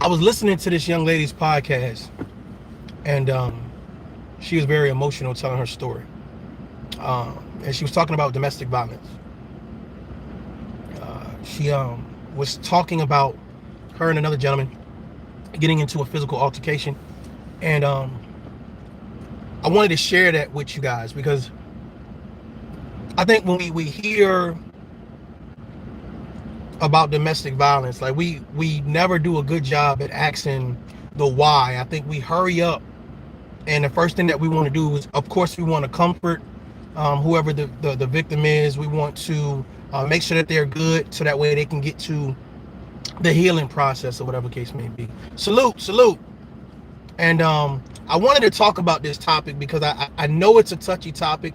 was listening to this young lady's podcast, and she was very emotional telling her story. And she was talking about domestic violence. She was talking about her and another gentleman getting into a physical altercation. And I wanted to share that with you guys because I think when we hear about domestic violence, like we never do a good job at asking the why. I think we hurry up, and the first thing that we want to do is, of course, we want to comfort whoever the victim is. We want to make sure that they're good so that way they can get to the healing process or whatever case may be. Salute. And I wanted to talk about this topic because I know it's a touchy topic.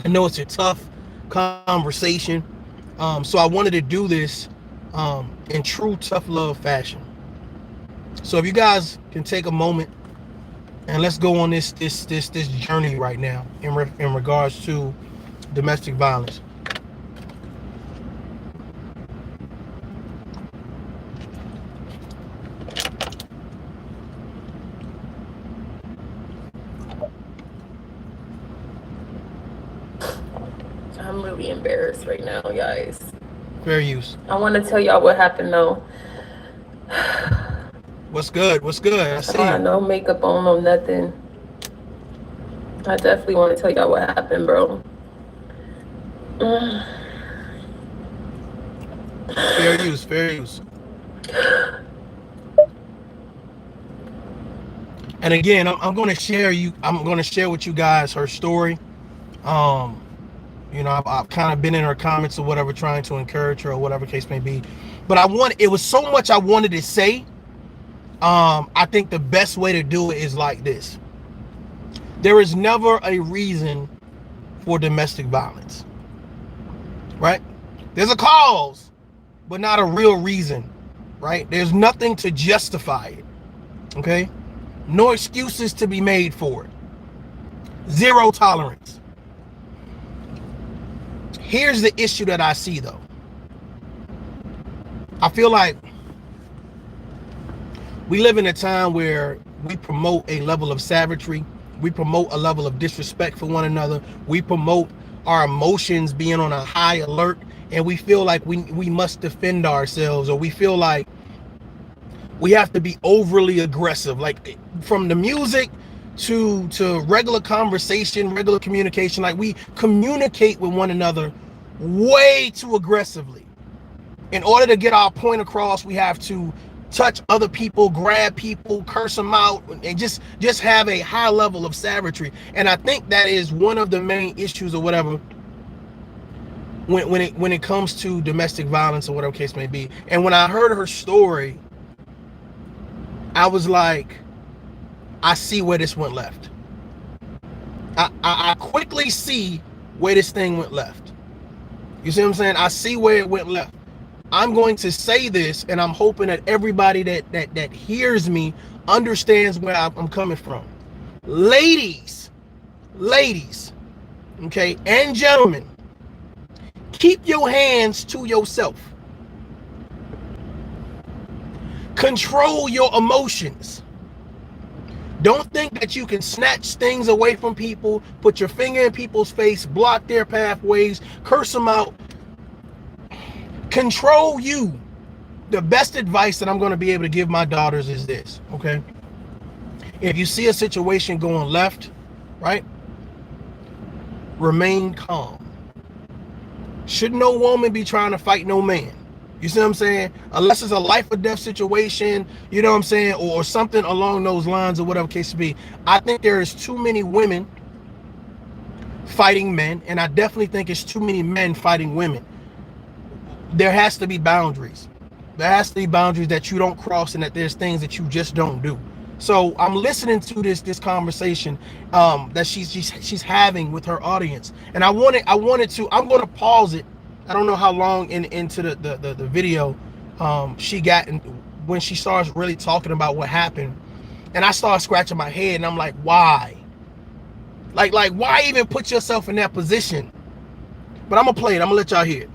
I know it's a tough conversation. So I wanted to do this in true tough love fashion. So if you guys can take a moment and let's go on this journey right now in regards to domestic violence. I'm really embarrassed right now, guys. Fair use. I want to tell y'all what happened though. What's good? I see I no makeup on, no nothing. I definitely want to tell y'all what happened, bro. Fair use. And again, I'm going to share with you guys her story. I've kind of been in her comments or whatever, trying to encourage her or whatever case may be. But it was so much I wanted to say. I think the best way to do it is like this. There is never a reason for domestic violence, right? There's a cause, but not a real reason, right? There's nothing to justify it, okay? No excuses to be made for it. Zero tolerance. Here's the issue that I see, though. I feel like we live in a time where we promote a level of savagery. We promote a level of disrespect for one another. We promote our emotions being on a high alert, and we feel like we must defend ourselves, or we feel like we have to be overly aggressive. Like from the music to regular conversation, regular communication, like we communicate with one another way too aggressively. In order to get our point across, we have to touch other people, grab people, curse them out, and just have a high level of savagery. And I think that is one of the main issues or whatever when it comes to domestic violence or whatever case may be. And when I heard her story, I was like, I see where this went left. I quickly see where this thing went left. You see what I'm saying? I see where it went left. I'm going to say this, and I'm hoping that everybody that hears me understands where I'm coming from. Ladies, okay, and gentlemen, keep your hands to yourself. Control your emotions. Don't think that you can snatch things away from people, put your finger in people's face, block their pathways, curse them out. Control you. The best advice that I'm going to be able to give my daughters is this, okay? If you see a situation going left, right, remain calm. Should no woman be trying to fight no man? You see what I'm saying? Unless it's a life or death situation, you know what I'm saying, or something along those lines or whatever case it be. I think there is too many women fighting men, and I definitely think it's too many men fighting women. There has to be boundaries. There has to be boundaries that you don't cross, and that there's things that you just don't do. So I'm listening to this conversation that she's having with her audience, and I'm going to pause it. I don't know how long into the video she got when she starts really talking about what happened, and I start scratching my head, and I'm like, why? Like why even put yourself in that position? But I'm gonna play it. I'm gonna let y'all hear it.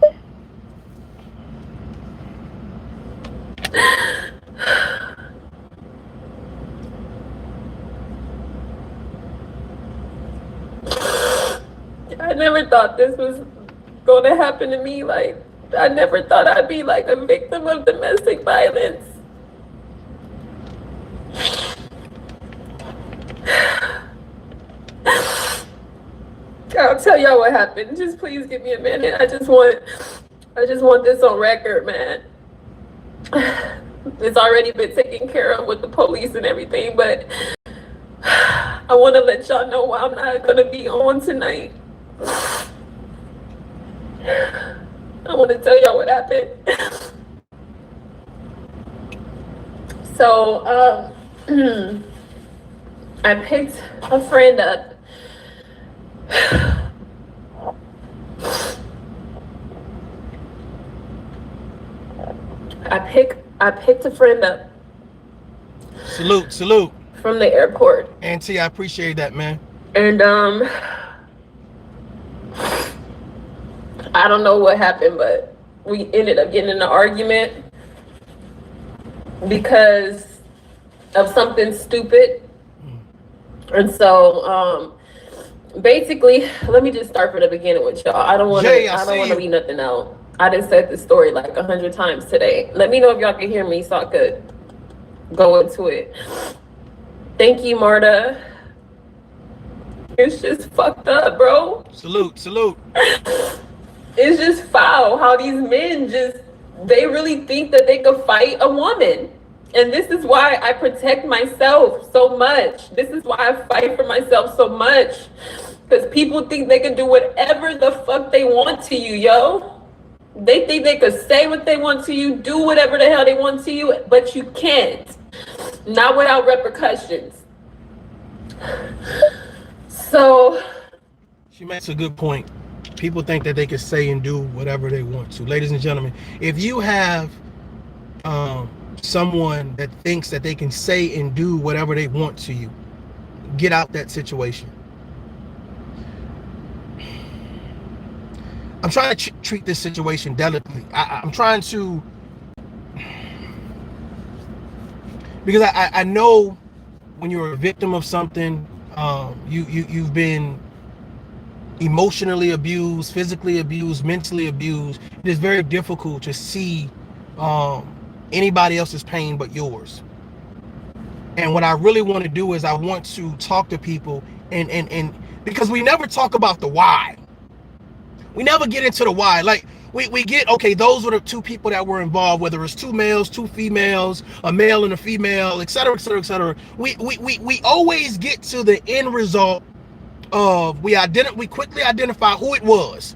never thought this was going to happen to me. Like, I never thought I'd be like a victim of domestic violence. I'll tell y'all what happened. Just please give me a minute. I just want this on record, man. It's already been taken care of with the police and everything, but I want to let y'all know why I'm not going to be on tonight. I want to tell y'all what happened. So, I picked a friend up. I picked a friend up. Salute. From the airport. Auntie, I appreciate that, man. And I don't know what happened, but we ended up getting in an argument because of something stupid. And so basically, let me just start from the beginning with y'all. I don't want to leave nothing out. I done said this story like 100 times today. Let me know if y'all can hear me so I could go into it. Thank you, Marta. It's just fucked up, bro. Salute. It's just foul how these men they really think that they could fight a woman. And this is why I protect myself so much. This is why I fight for myself so much. Because people think they can do whatever the fuck they want to you, yo. They think they could say what they want to you, do whatever the hell they want to you, but you can't. Not without repercussions. So she makes a good point. People think that they can say and do whatever they want to. Ladies and gentlemen, if you have someone that thinks that they can say and do whatever they want to you, get out that situation. I'm trying to treat this situation delicately. I'm trying to, because I know when you're a victim of something, you've been emotionally abused, physically abused, mentally abused. It is very difficult to see anybody else's pain but yours. And what I really want to do is I want to talk to people and because we never talk about the why. We never get into the why. Like we get, okay, those were the two people that were involved, whether it's two males, two females, a male and a female, etc., etc., etc. We always get to the end result of we quickly identify who it was,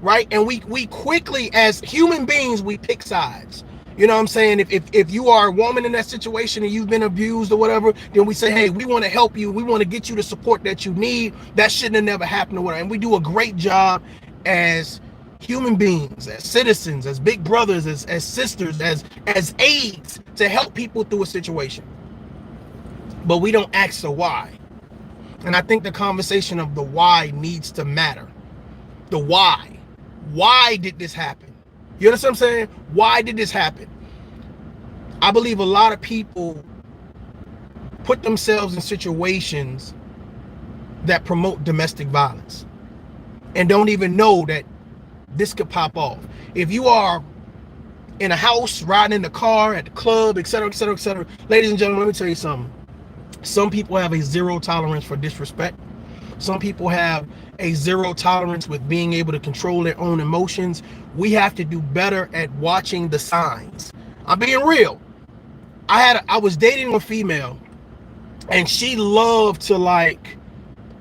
right? And we quickly, as human beings, we pick sides. You know what I'm saying? If you are a woman in that situation and you've been abused or whatever, then we say, hey, we want to help you. We want to get you the support that you need. That shouldn't have never happened or whatever. And we do a great job as human beings, as citizens, as big brothers, as sisters, as aides to help people through a situation. But we don't ask the why. And I think the conversation of the why needs to matter. The why. Why did this happen? You understand what I'm saying? Why did this happen? I believe a lot of people put themselves in situations that promote domestic violence and don't even know that this could pop off. If you are in a house, riding in the car, at the club, etc., etc., etc., ladies and gentlemen, let me tell you something. Some people have a zero tolerance for disrespect. Some people have a zero tolerance with being able to control their own emotions. We have to do better at watching the signs. I'm being real. I was dating a female and she loved to like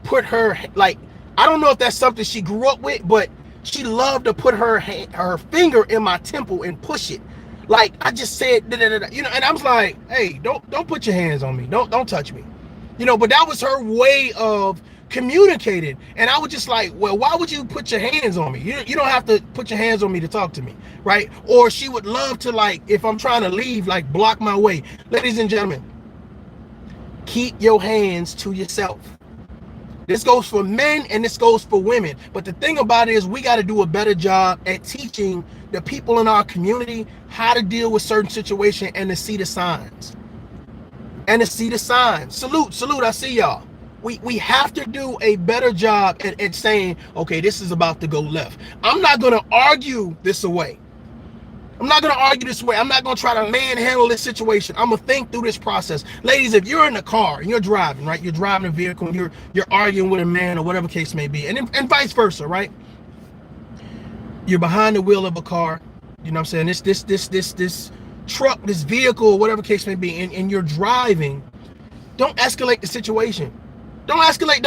put her, like, I don't know if that's something she grew up with, but she loved to put her finger in my temple and push it. Like I just said, you know, and I was like, hey, don't put your hands on me. Don't touch me. You know, but that was her way of communicating. And I was just like, well, why would you put your hands on me? You don't have to put your hands on me to talk to me, right? Or she would love to, like, if I'm trying to leave, like block my way. Ladies and gentlemen, keep your hands to yourself. This goes for men and this goes for women. But the thing about it is we got to do a better job at teaching the people in our community how to deal with certain situations and to see the signs. And to see the signs. Salute, I see y'all. we have to do a better job at saying, okay, this is about to go left. I'm not going to argue this away. I'm not going to argue this way. I'm not going to try to manhandle this situation. I'm going to think through this process. Ladies, if you're in the car and you're driving, right? You're driving a vehicle and you're arguing with a man or whatever case may be, and vice versa, right? You're behind the wheel of a car, you know what I'm saying? This truck, this vehicle, or whatever case may be, and you're driving. Don't escalate the situation. Don't escalate.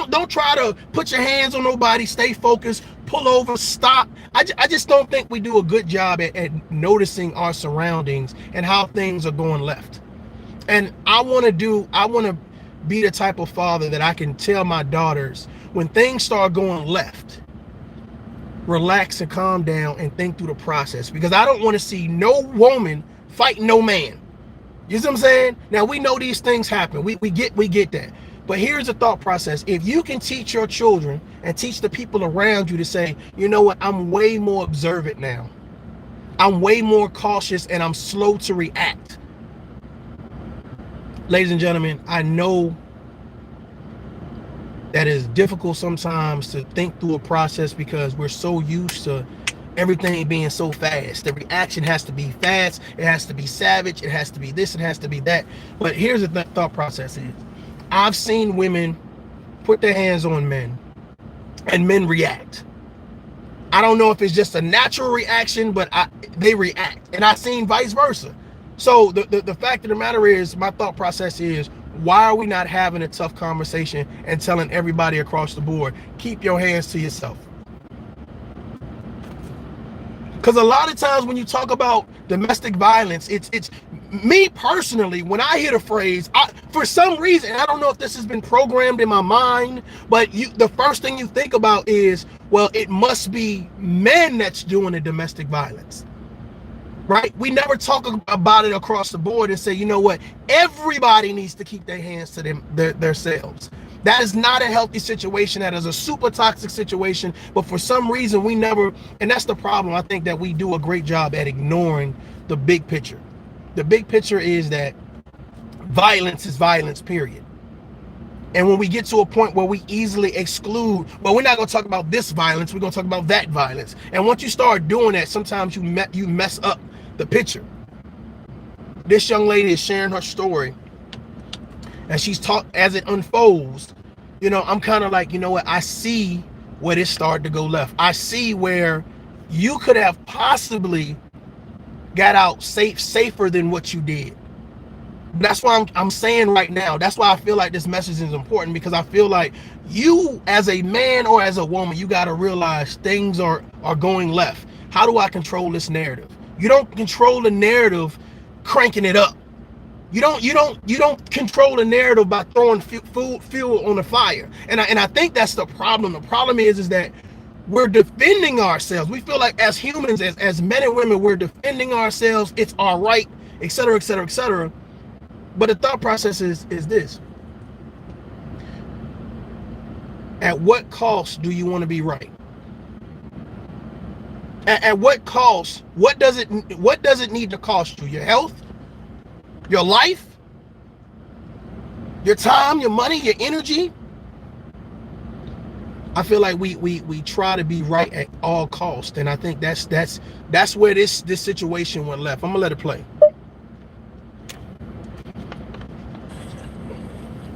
Don't try to put your hands on nobody. Stay focused. Pull over. Stop. I just don't think we do a good job at noticing our surroundings and how things are going left. And I want to be the type of father that I can tell my daughters when things start going left, relax and calm down and think through the process, because I don't want to see no woman fight no man. You see what I'm saying? Now, we know these things happen. We get that. But here's the thought process. If you can teach your children and teach the people around you to say, you know what, I'm way more observant now. I'm way more cautious and I'm slow to react. Ladies and gentlemen, I know that is difficult sometimes to think through a process because we're so used to everything being so fast. The reaction has to be fast. It has to be savage. It has to be this. It has to be that. But here's the thought process is, I've seen women put their hands on men and men react. I don't know if it's just a natural reaction, but they react. And I've seen vice versa. So the fact of the matter is, my thought process is, why are we not having a tough conversation and telling everybody across the board, keep your hands to yourself? Because a lot of times when you talk about domestic violence, it's me personally, when I hear the phrase, for some reason, I don't know if this has been programmed in my mind, but the first thing you think about is, well, it must be men that's doing the domestic violence, right? We never talk about it across the board and say, you know what, everybody needs to keep their hands to themselves. That is not a healthy situation. That is a super toxic situation. But for some reason, we never, and that's the problem. I think that we do a great job at ignoring the big picture. The big picture is that violence is violence, period. And when we get to a point where we easily exclude, well, we're not going to talk about this violence, we're going to talk about that violence. And once you start doing that, sometimes you mess up the picture. This young lady is sharing her story, and she's taught as it unfolds. You know, I'm kind of like, you know what, I see where this started to go left. I see where you could have possibly got out safer than what you did. That's why I'm saying right now, that's why I feel like this message is important, because I feel like you as a man or as a woman, you got to realize things are going left. How do I control this narrative? You don't control the narrative cranking it up. You don't control the narrative by throwing fuel on the fire. And I think that's the problem. The problem is that we're defending ourselves. We feel like as humans, as men and women, we're defending ourselves. It's our right, et cetera, et cetera, et cetera. But the thought process is this. At what cost do you want to be right? At what cost? What does it need to cost you? Your health? Your life? Your time, your money, your energy? I feel like we try to be right at all costs, and I think that's where this situation went left. I'm gonna let it play.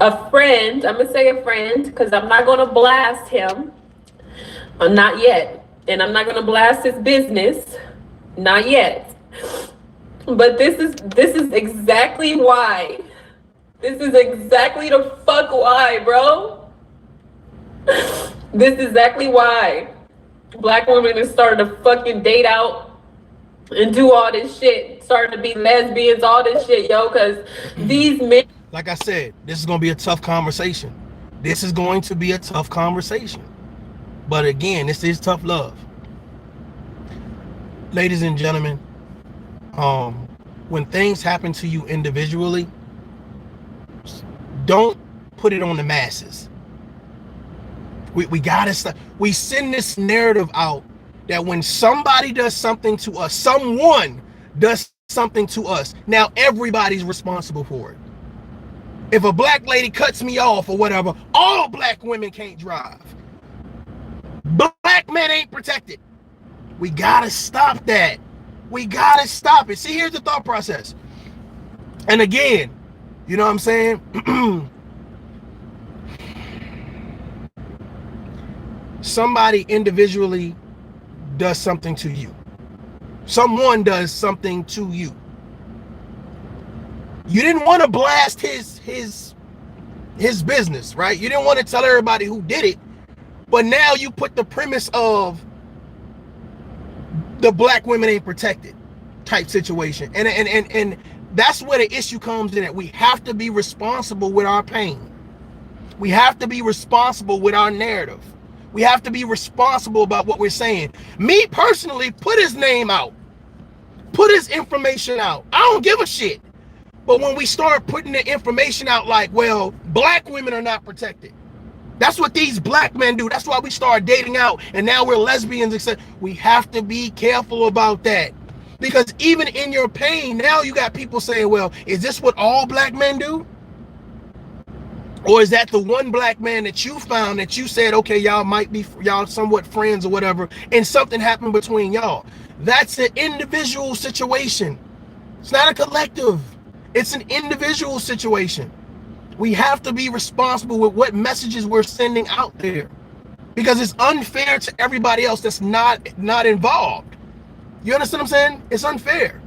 A friend, I'm gonna say a friend, because I'm not gonna blast him, not yet, and I'm not gonna blast his business, not yet. But this is exactly why. This is exactly the fuck why, bro. This is exactly why Black women have started to fucking date out and do all this shit, starting to be lesbians, all this shit, yo, because these men. Like I said, this is going to be a tough conversation. This is going to be a tough conversation. But again, this is tough love. Ladies and gentlemen, when things happen to you individually, don't put it on the masses. We gotta stop. We send this narrative out that when somebody does something to us, someone does something to us, now everybody's responsible for it. If a black lady cuts me off or whatever, all black women can't drive. Black men ain't protected. We gotta stop that. We gotta stop it. See, here's the thought process. And again, you know what I'm saying? Somebody individually does something to you. Someone does something to you. You didn't want to blast his business, right? You didn't want to tell everybody who did it, but now you put the premise of the black women ain't protected type situation, and that's where the issue comes in. That we have to be responsible with our pain. We have to be responsible with our narrative. We have to be responsible about what we're saying. Me personally, put his name out, put his information out. I don't give a shit. But when we start putting the information out like, well, black women are not protected. That's what these black men do. That's why we start dating out and now we're lesbians, etc. We have to be careful about that. Because even in your pain, now you got people saying, well, is this what all black men do? Or is that the one black man that you found that you said, okay, y'all might be, y'all somewhat friends or whatever, and something happened between y'all? That's an individual situation. It's not a collective. It's an individual situation. We have to be responsible with what messages we're sending out there, because it's unfair to everybody else that's not involved. You understand what I'm saying? It's unfair.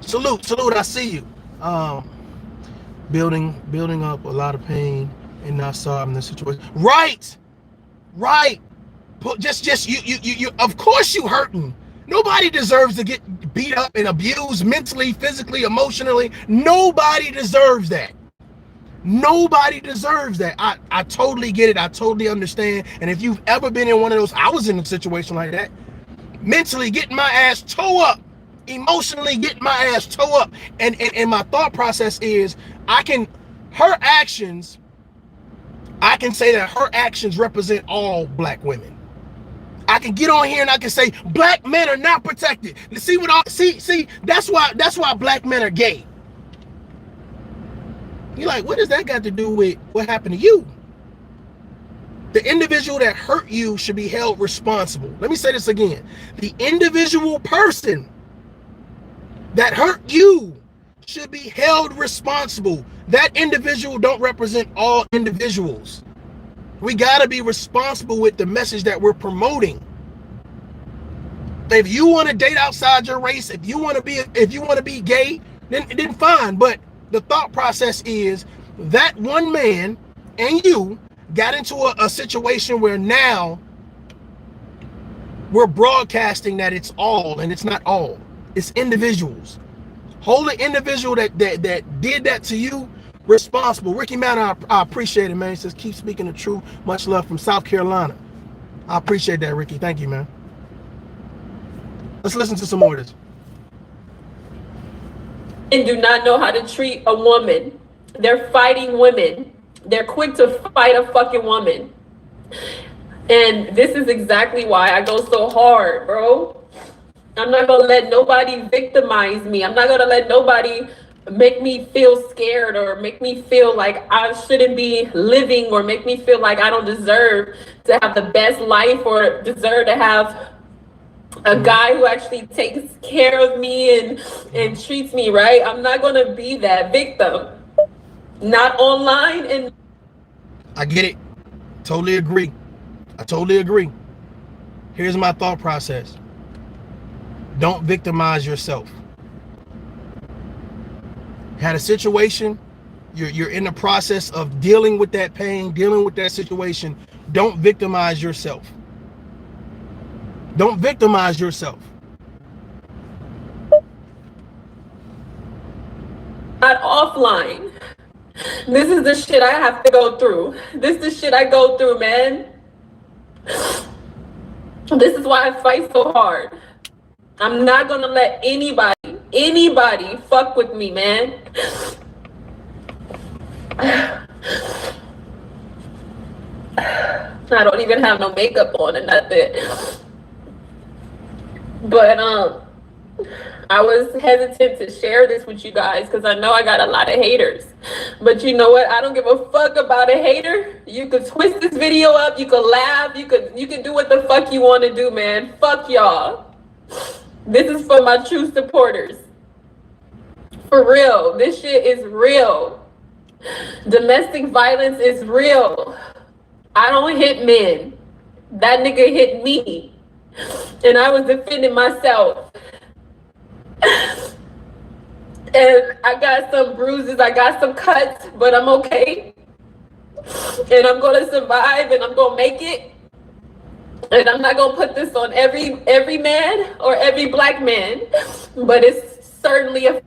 Salute, I see you. Building up a lot of pain and not solving the situation. Right. Just you. Of course you hurting. Nobody deserves to get beat up and abused mentally, physically, emotionally. Nobody deserves that. Nobody deserves that. I totally get it. I totally understand. And if you've ever been in one of those, I was in a situation like that. Mentally getting my ass toe up. Emotionally getting my ass toe up. And my thought process is, I can say that her actions represent all black women. I can get on here and I can say black men are not protected. See, that's why black men are gay. You're like, what does that got to do with what happened to you? The individual that hurt you should be held responsible. Let me say this again. The individual person that hurt you should be held responsible. That individual don't represent all individuals. We got to be responsible with the message that we're promoting. If you want to date outside your race, if you want to be gay, then fine. But the thought process is that one man and you got into a situation where now we're broadcasting that it's all, and it's not all. It's individuals. Hold the individual that did that to you responsible. Ricky Mann, I appreciate it, man. He says, keep speaking the truth. Much love from South Carolina. I appreciate that, Ricky. Thank you, man. Let's listen to some more of this. And do not know how to treat a woman. They're fighting women. They're quick to fight a fucking woman. And this is exactly why I go so hard, bro. I'm not gonna let nobody victimize me. I'm not gonna let nobody make me feel scared or make me feel like I shouldn't be living or make me feel like I don't deserve to have the best life or deserve to have a guy who actually takes care of me and treats me right. I'm not gonna be that victim. Not online. And I get it. Totally agree. I totally agree. Here's my thought process. Don't victimize yourself. Had a situation, you're in the process of dealing with that pain, dealing with that situation. Don't victimize yourself. Don't victimize yourself. not offline. This is the shit I have to go through. This is the shit I go through, man. This is why I fight so hard. I'm not gonna let anybody fuck with me, man. I don't even have no makeup on and nothing. But I was hesitant to share this with you guys because I know I got a lot of haters. But you know what? I don't give a fuck about a hater. You could twist this video up, you could laugh, you could do what the fuck you want to do, man. Fuck y'all. This is for my true supporters. For real. This shit is real. Domestic violence is real. I don't hit men. That nigga hit me. And I was defending myself. And I got some bruises, I got some cuts, but I'm okay. And I'm gonna survive and I'm gonna make it. And I'm not gonna put this on every man or every black man, but it's certainly a.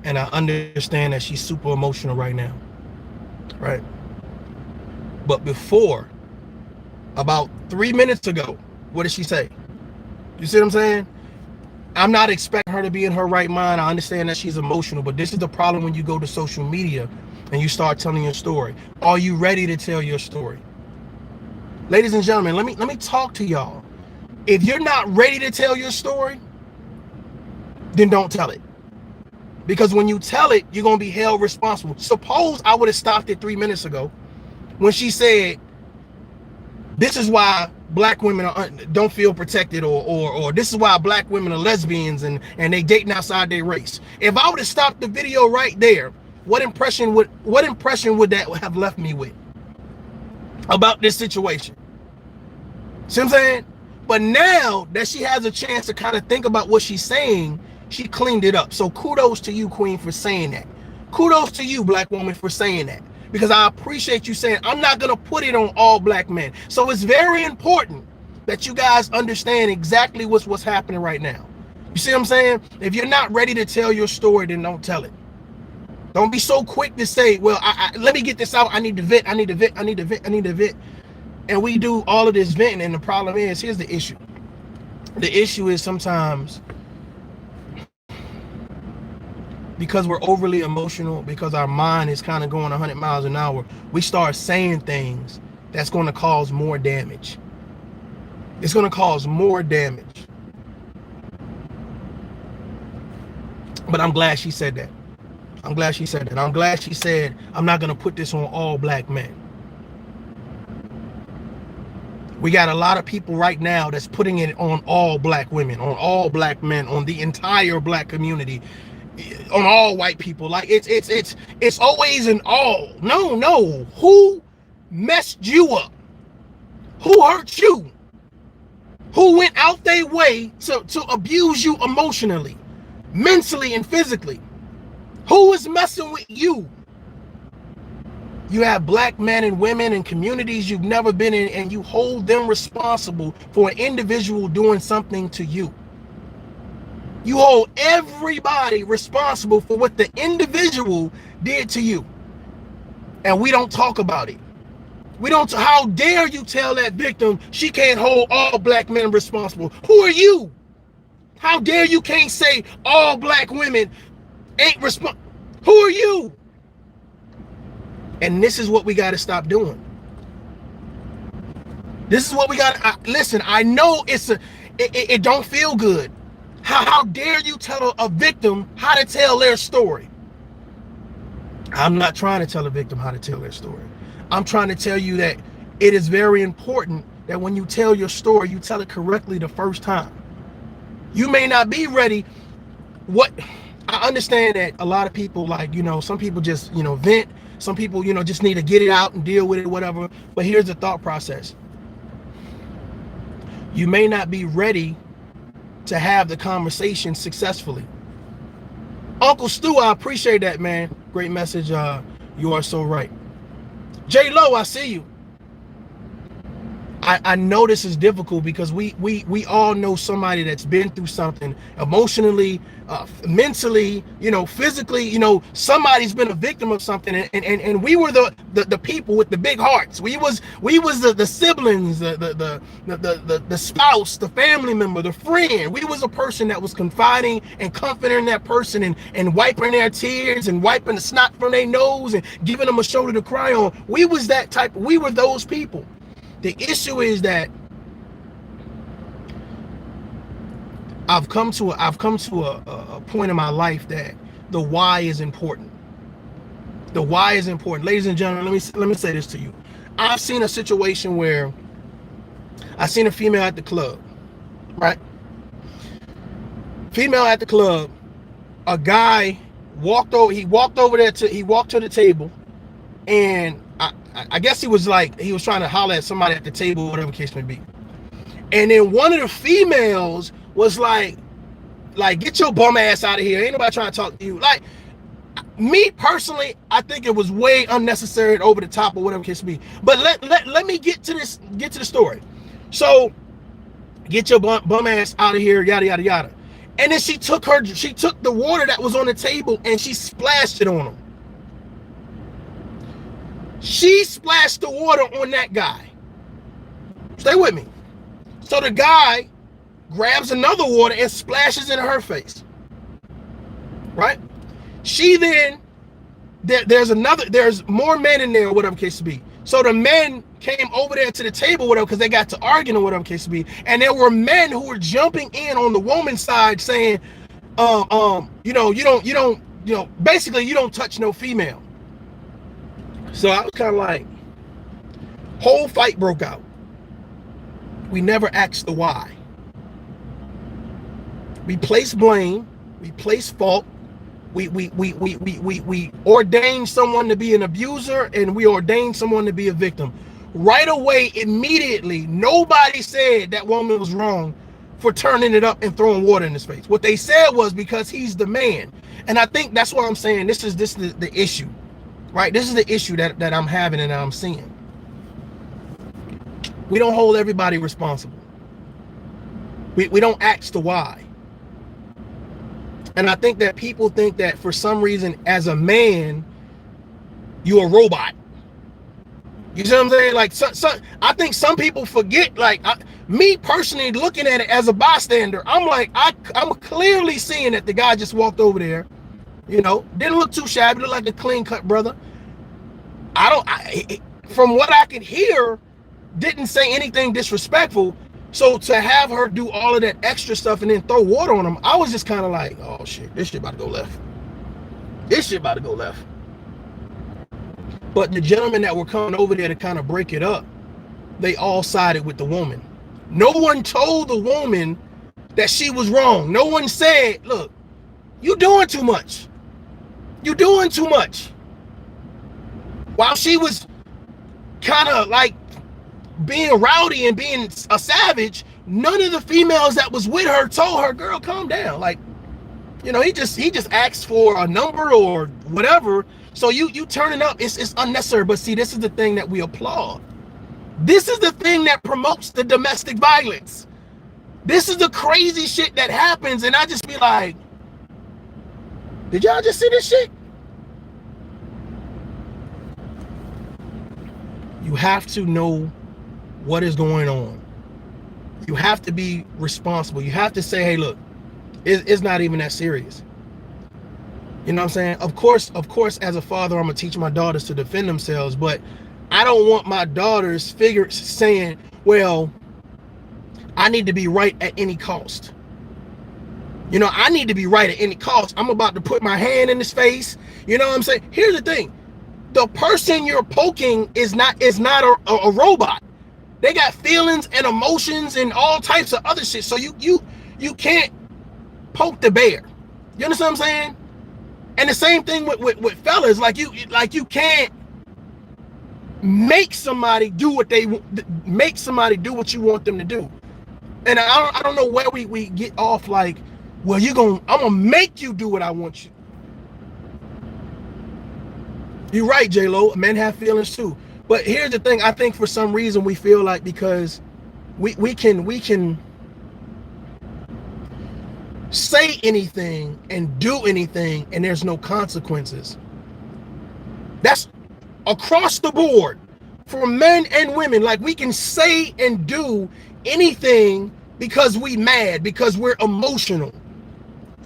And I understand that she's super emotional right now, right? But before, about 3 minutes ago, what did she say? You see what I'm saying? I'm not expecting her to be in her right mind. I understand that she's emotional, but this is the problem when you go to social media and you start telling your story. Are you ready to tell your story? Ladies and gentlemen, let me talk to y'all. If you're not ready to tell your story, then don't tell it. Because when you tell it, you're going to be held responsible. Suppose I would have stopped it 3 minutes ago when she said, this is why black women don't feel protected, or this is why black women are lesbians and they dating outside their race. If I would have stopped the video right there, what impression would that have left me with about this situation? See what I'm saying? But now that she has a chance to kind of think about what she's saying, she cleaned it up. So kudos to you, Queen, for saying that. Kudos to you, black woman, for saying that. Because I appreciate you saying, I'm not going to put it on all black men. So it's very important that you guys understand exactly what's happening right now. You see what I'm saying? If you're not ready to tell your story, then don't tell it. Don't be so quick to say, well, let me get this out. I need to vent. I need to vent. I need to vent. I need to vent. And we do all of this venting. And the problem is, here's the issue. The issue is sometimes because we're overly emotional, because our mind is kind of going 100 miles an hour, we start saying things that's going to cause more damage. It's going to cause more damage. But I'm glad she said that. I'm glad she said that. I'm glad she said, I'm not going to put this on all black men. We got a lot of people right now that's putting it on all black women, on all black men, on the entire black community, on all white people. Like it's always an all. No. Who messed you up? Who hurt you? Who went out their way to abuse you emotionally, mentally, and physically? Who is messing with you? You have black men and women in communities you've never been in, and you hold them responsible for an individual doing something to you. You hold everybody responsible for what the individual did to you. And we don't talk about it. We don't. How dare you tell that victim she can't hold all black men responsible? Who are you? How dare you can't say all black women ain't responsible? Who are you? And this is what we got to stop doing. This is what we got. Listen, I know it don't feel good. How dare you tell a victim how to tell their story? I'm not trying to tell a victim how to tell their story. I'm trying to tell you that it is very important that when you tell your story, you tell it correctly the first time. You may not be ready. I understand that a lot of people, like, some people just, vent. Some people, just need to get it out and deal with it, whatever. But here's the thought process. You may not be ready to have the conversation successfully. Uncle Stu, I appreciate that, man. Great message. You are so right. J Lo, I see you. I know this is difficult because we all know somebody that's been through something emotionally, mentally, physically. Somebody's been a victim of something, and we were the people with the big hearts. We was the siblings, the spouse, the family member, the friend. We was a person that was confiding and comforting that person and wiping their tears and wiping the snot from their nose and giving them a shoulder to cry on. We was that type. We were those people. The issue is that I've come to a point in my life that the why is important. The why is important. Ladies and gentlemen, let me say this to you. I've seen a situation where I seen a female at the club, right? Female at the club, a guy walked over to the table, and I guess he was trying to holler at somebody at the table, whatever the case may be. And then one of the females was like, get your bum ass out of here. Ain't nobody trying to talk to you. Like, me personally, I think it was way unnecessary and over the top or whatever the case may be. But let me get to the story. So, get your bum ass out of here, yada yada yada. And then she took the water that was on the table and she splashed it on him. She splashed the water on that guy. Stay with me. So the guy grabs another water and splashes it in her face. Right? She then, there's more men in there, or whatever case to be. So the men came over there to the table, whatever, because they got to arguing or whatever case to be. And there were men who were jumping in on the woman's side saying, basically you don't touch no female. So I was kind of like, whole fight broke out. We never asked the why. We place blame, we place fault. We ordain someone to be an abuser, and we ordain someone to be a victim. Right away, immediately, nobody said that woman was wrong for turning it up and throwing water in his face. What they said was because he's the man. And I think that's what I'm saying. This is the issue, right? This is the issue that I'm having and I'm seeing. We don't hold everybody responsible. We don't ask the why. And I think that people think that for some reason, as a man, you're a robot. You see what I'm saying? Like, I think some people forget, me personally looking at it as a bystander, I'm like, I'm clearly seeing that the guy just walked over there, didn't look too shabby, looked like a clean cut brother. From what I could hear, didn't say anything disrespectful. So to have her do all of that extra stuff and then throw water on him, I was just kind of like, oh shit, this shit about to go left. This shit about to go left. But the gentlemen that were coming over there to kind of break it up, they all sided with the woman. No one told the woman that she was wrong. No one said, look, you doing too much. You doing too much. While she was kind of like being rowdy and being a savage, none of the females that was with her told her, girl, calm down. Like, he just asked for a number or whatever. So you turning up, it's unnecessary. But see, this is the thing that we applaud. This is the thing that promotes the domestic violence. This is the crazy shit that happens. And I just be like, did y'all just see this shit? You have to know what is going on. You have to be responsible. You have to say, hey, look, it's not even that serious. You know what I'm saying? Of course, as a father, I'm gonna teach my daughters to defend themselves, but I don't want my daughters saying, well, I need to be right at any cost. I need to be right at any cost. I'm about to put my hand in his face. You know what I'm saying? Here's the thing. The person you're poking is not a robot. They got feelings and emotions and all types of other shit. So you can't poke the bear. You understand what I'm saying? And the same thing with fellas. Like you can't make somebody do what you want them to do. And I don't know where we get off like, well, I'm gonna make you do what I want you. You're right, J-Lo. Men have feelings too. But here's the thing. I think for some reason we feel like because we can say anything and do anything and there's no consequences. That's across the board for men and women. Like, we can say and do anything because we mad, because we're emotional.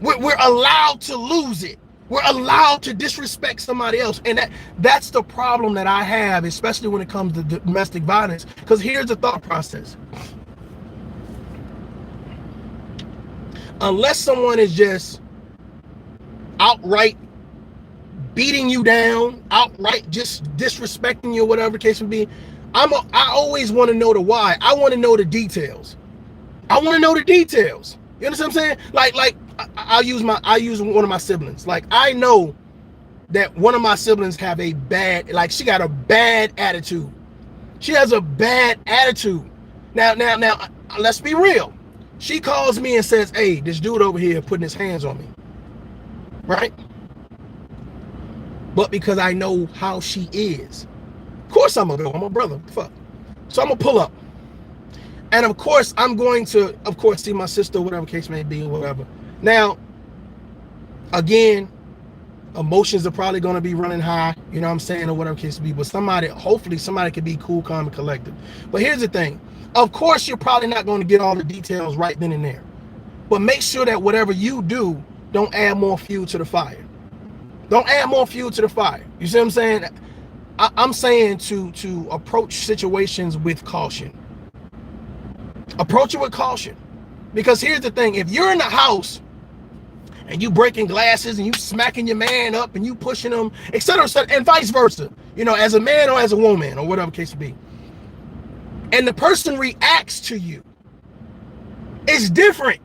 We're allowed to lose it. We're allowed to disrespect somebody else. And that's the problem that I have, especially when it comes to domestic violence. Because here's the thought process. Unless someone is just outright beating you down, outright just disrespecting you, or whatever the case may be, I always want to know the why. I want to know the details. I want to know the details. You understand what I'm saying? Like I'll use one of my siblings. Like, I know that one of my siblings have a bad, like, she got a bad attitude. She has a bad attitude. Now, let's be real. She calls me and says, "Hey, this dude over here putting his hands on me." Right? But because I know how she is, of course I'm gonna go. I'm a brother. Fuck. So I'm gonna pull up. And of course, I'm going to, of course, see my sister, whatever case may be, or whatever. Now, again, emotions are probably going to be running high, you know what I'm saying, or whatever case may be. But hopefully somebody can be cool, calm, and collected. But here's the thing. Of course, you're probably not going to get all the details right then and there. But make sure that whatever you do, don't add more fuel to the fire. Don't add more fuel to the fire. You see what I'm saying? I'm saying to approach situations with caution. Approach it with caution. Because here's the thing. If you're in the house and you breaking glasses and you smacking your man up and you pushing him, etc., and vice versa, you know, as a man or as a woman or whatever case may be, and the person reacts to you, it's different.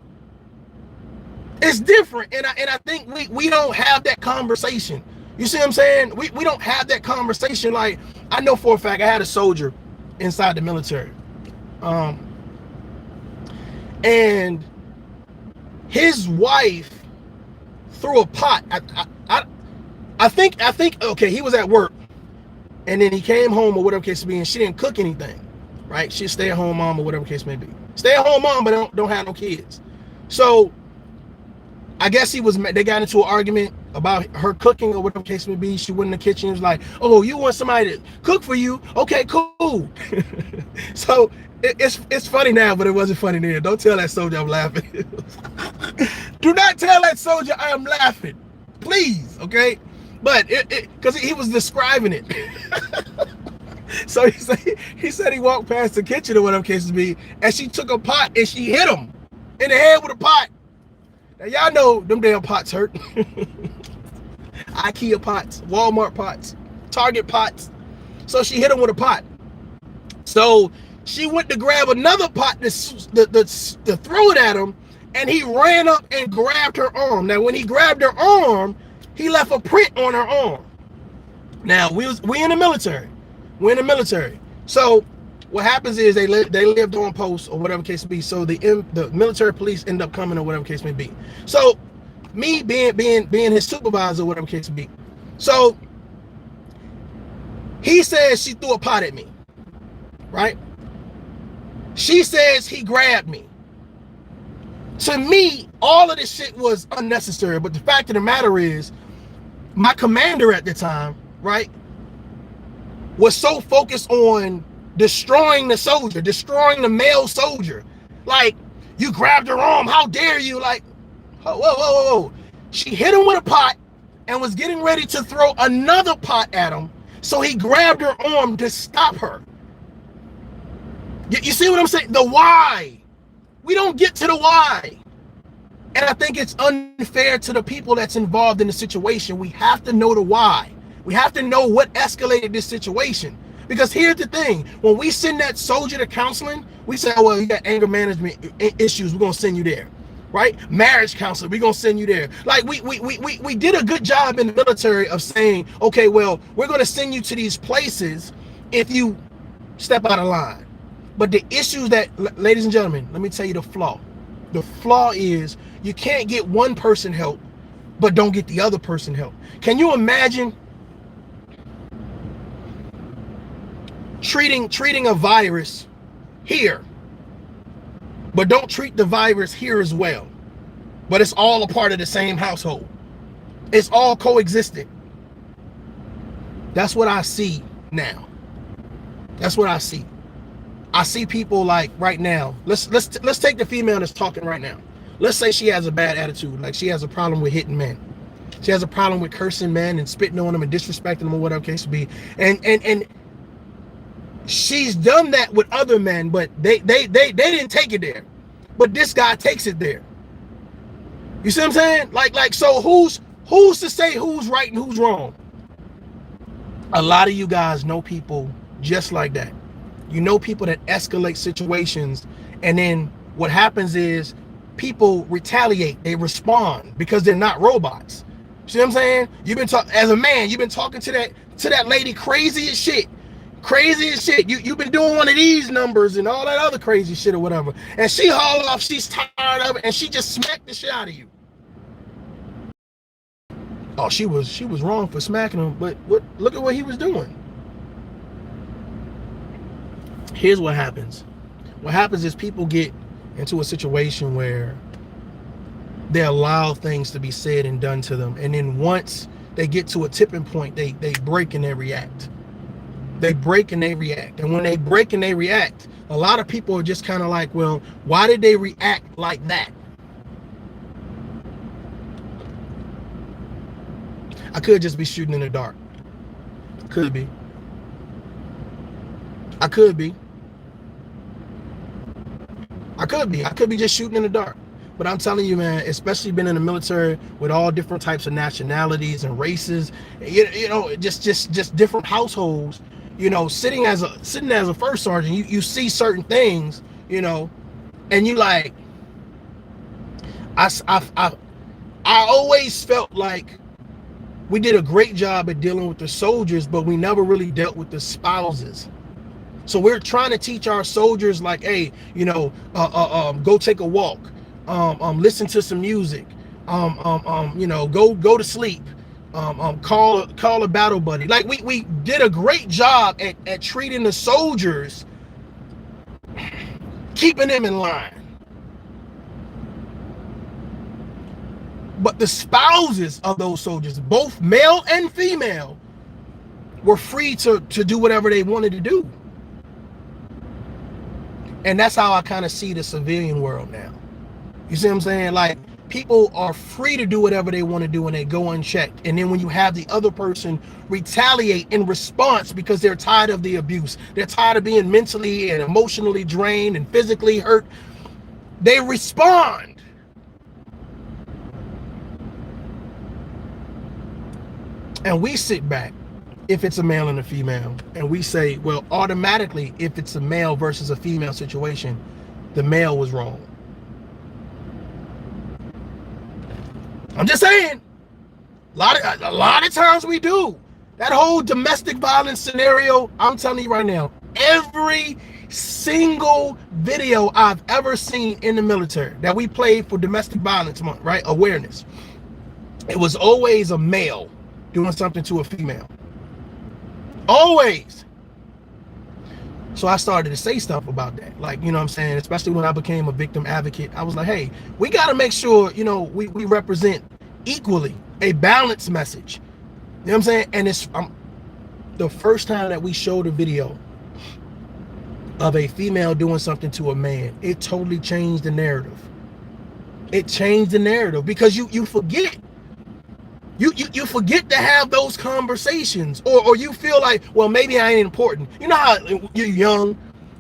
It's different. And I think we don't have that conversation. You see what I'm saying? We don't have that conversation. Like, I know for a fact I had a soldier inside the military. And his wife threw a pot. I think, okay, he was at work. And then he came home or whatever case may be, and she didn't cook anything. Right? She's a stay-at-home mom or whatever case may be. Stay-at-home mom, but don't have no kids. So I guess they got into an argument about her cooking or whatever case may be. She went in the kitchen and was like, "Oh, you want somebody to cook for you? Okay, cool." So it's funny now, but it wasn't funny then. Don't tell that soldier I'm laughing. Do not tell that soldier I am laughing, please. Okay, but because he was describing it. So he said he walked past the kitchen or whatever case may be, and she took a pot and she hit him in the head with a pot. Now, y'all know them damn pots hurt. IKEA pots, Walmart pots, Target pots. So she hit him with a pot. So she went to grab another pot to throw it at him, and he ran up and grabbed her arm. Now, when he grabbed her arm, he left a print on her arm. Now, we in the military. We're in the military. So what happens is they lived on post or whatever case may be. So the military police end up coming or whatever case may be. So me being his supervisor or whatever case may be. So he says she threw a pot at me, right? She says he grabbed me. To me, all of this shit was unnecessary. But the fact of the matter is, my commander at the time, right, was so focused on destroying the soldier, destroying the male soldier. Like, you grabbed her arm, how dare you? Like, whoa. She hit him with a pot and was getting ready to throw another pot at him. So he grabbed her arm to stop her. You see what I'm saying? The why. We don't get to the why. And I think it's unfair to the people that's involved in the situation. We have to know the why. We have to know what escalated this situation. Because here's the thing. When we send that soldier to counseling, we say, "Oh, well, you got anger management issues. We're going to send you there." Right? Marriage counselor, we're going to send you there. Like, we did a good job in the military of saying, okay, well, we're going to send you to these places if you step out of line. But the issues that, ladies and gentlemen, let me tell you the flaw. The flaw is you can't get one person help, but don't get the other person help. Can you imagine treating a virus here, but don't treat the virus here as well? But it's all a part of the same household. It's all coexisting. That's what I see now. That's what I see. I see people like right now. Let's take the female that's talking right now. Let's say she has a bad attitude, like she has a problem with hitting men. She has a problem with cursing men and spitting on them and disrespecting them or whatever case be. And she's done that with other men, but they didn't take it there. But this guy takes it there. You see what I'm saying? Like so who's to say who's right and who's wrong? A lot of you guys know people just like that. You know people that escalate situations, and then what happens is people retaliate, they respond because they're not robots. See what I'm saying? You've been talking as a man, you've been talking to that lady crazy as shit. Crazy as shit. You've been doing one of these numbers and all that other crazy shit or whatever. And she hauled off, she's tired of it, and she just smacked the shit out of you. Oh, she was wrong for smacking him, but look at what he was doing. Here's what happens. What happens is people get into a situation where they allow things to be said and done to them, and then once they get to a tipping point, they break and they react. They break and they react. And when they break and they react, a lot of people are just kind of like, well, why did they react like that? I could just be shooting in the dark. Could be. I could be. I could be just shooting in the dark. But I'm telling you, man, especially being in the military with all different types of nationalities and races, you know, just different households, you know, sitting as a first sergeant, you see certain things, you know, and you like, I always felt like we did a great job at dealing with the soldiers, but we never really dealt with the spouses. So we're trying to teach our soldiers, like, hey, you know, go take a walk, listen to some music, you know, go to sleep, call a battle buddy. Like we did a great job at treating the soldiers, keeping them in line. But the spouses of those soldiers, both male and female, were free to do whatever they wanted to do. And that's how I kind of see the civilian world now. You see what I'm saying? Like, people are free to do whatever they want to do and they go unchecked. And then when you have the other person retaliate in response because they're tired of the abuse, they're tired of being mentally and emotionally drained and physically hurt, they respond. And we sit back, if it's a male and a female, and we say, well, automatically, if it's a male versus a female situation, the male was wrong. I'm just saying, a lot of times we do. That whole domestic violence scenario, I'm telling you right now, every single video I've ever seen in the military that we played for Domestic Violence Month, right, awareness, it was always a male doing something to a female. Always. So I started to say stuff about that. Like, you know what I'm saying? Especially when I became a victim advocate, I was like, hey, we got to make sure, you know, we represent equally a balanced message. You know what I'm saying? And it's the first time that we showed a video of a female doing something to a man, it totally changed the narrative. It changed the narrative because you forget. You forget to have those conversations, or you feel like, well, maybe I ain't important. You know how you're young,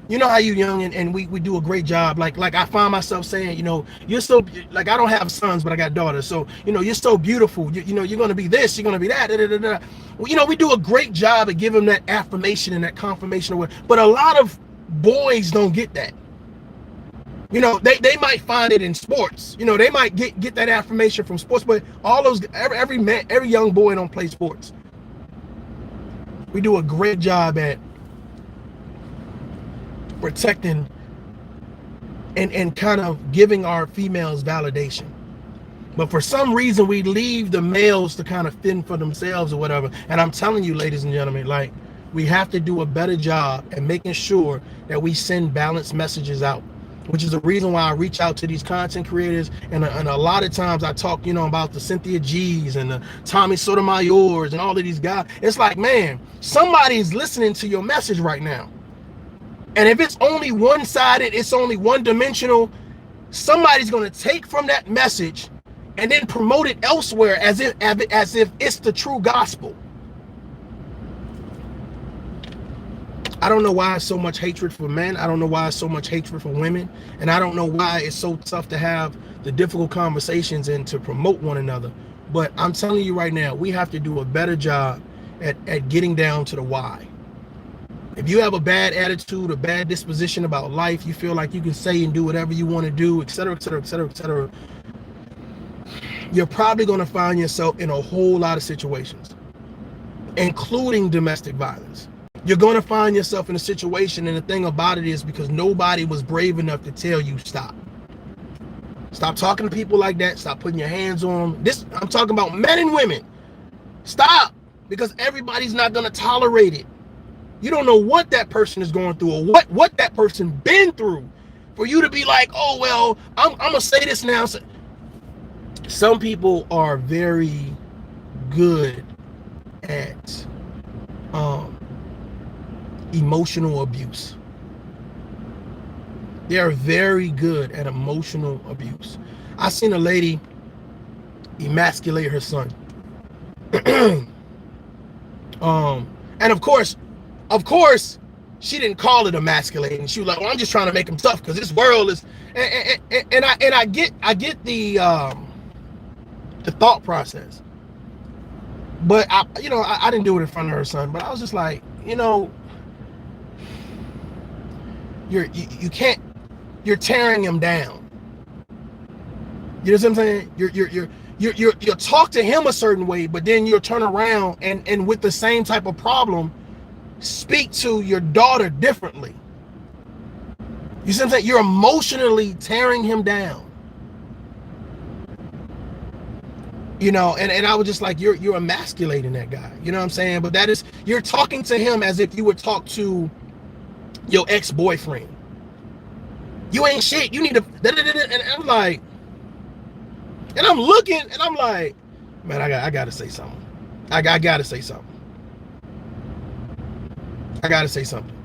and we do a great job. Like I find myself saying, you know, you're so, like, I don't have sons, but I got daughters. So, you know, you're so beautiful. You know, you're going to be this, you're going to be that. Da, da, da, da. Well, you know, we do a great job at giving them that affirmation and that confirmation. But a lot of boys don't get that. You know, they might find it in sports. You know, they might get that affirmation from sports, but all those, every young boy don't play sports. We do a great job at protecting and kind of giving our females validation. But for some reason, we leave the males to kind of fend for themselves or whatever. And I'm telling you, ladies and gentlemen, like, we have to do a better job at making sure that we send balanced messages out, which is the reason why I reach out to these content creators. And a lot of times I talk, you know, about the Cynthia G's and the Tommy Sotomayor's and all of these guys. It's like, man, somebody's listening to your message right now. And if it's only one-sided, it's only one-dimensional, somebody's going to take from that message and then promote it elsewhere as if it's the true gospel. I don't know why it's so much hatred for men. I don't know why it's so much hatred for women. And I don't know why it's so tough to have the difficult conversations and to promote one another. But I'm telling you right now, we have to do a better job at getting down to the why. If you have a bad attitude, a bad disposition about life, you feel like you can say and do whatever you want to do, etc., etc., etc., etc., you're probably going to find yourself in a whole lot of situations, including domestic violence. You're going to find yourself in a situation, and the thing about it is because nobody was brave enough to tell you stop. Stop talking to people like that. Stop putting your hands on them. This, I'm talking about men and women. Stop, because everybody's not going to tolerate it. You don't know what that person is going through or what that person been through for you to be like, oh, well, I'm going to say this now. Some people are very good at emotional abuse. They are very good at emotional abuse. I seen a lady emasculate her son. And of course, she didn't call it emasculating. She was like, well, I'm just trying to make him tough because this world is, and I get the thought process. But I didn't do it in front of her son, but I was just like, you're tearing him down. You know what I'm saying? You'll talk to him a certain way, but then you'll turn around and with the same type of problem, speak to your daughter differently. You see what I'm saying? You're emotionally tearing him down. And I was just like, you're emasculating that guy. You know what I'm saying? But that is, you're talking to him as if you would talk to your ex-boyfriend. You ain't shit. You need to, and I'm like, and I'm looking, and I'm like, man, I gotta say something. I gotta say something. I gotta say something.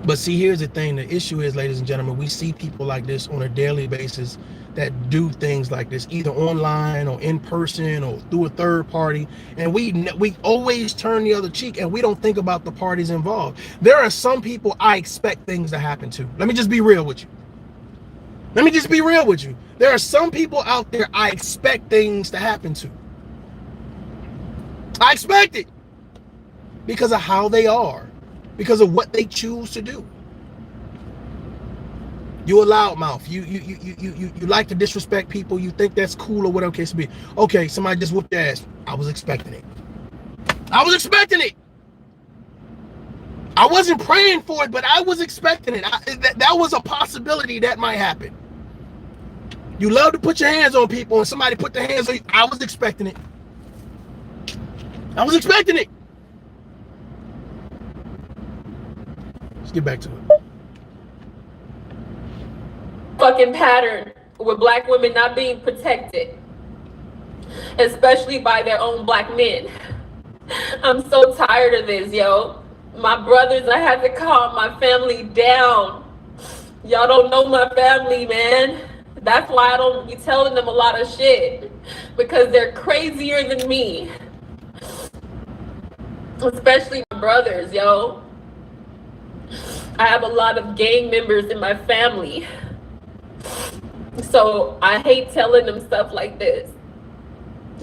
But see, here's the thing. The issue is, ladies and gentlemen, we see people like this on a daily basis that do things like this, either online or in person or through a third party. And we always turn the other cheek, and we don't think about the parties involved. There are some people I expect things to happen to. Let me just be real with you. There are some people out there I expect things to happen to. I expect it because of how they are, because of what they choose to do. You a loudmouth. You like to disrespect people. You think that's cool or whatever case may be. Okay, somebody just whooped your ass. I was expecting it. I wasn't praying for it, but I was expecting it. That was a possibility that might happen. You love to put your hands on people, and somebody put their hands on you. I was expecting it. Let's get back to it. Fucking pattern with black women not being protected, especially by their own black men. I'm so tired of this, yo. My brothers, I had to calm my family down. Y'all don't know my family, man. That's why I don't be telling them a lot of shit, because they're crazier than me. Especially my brothers, yo. I have a lot of gang members in my family. So I hate telling them stuff like this.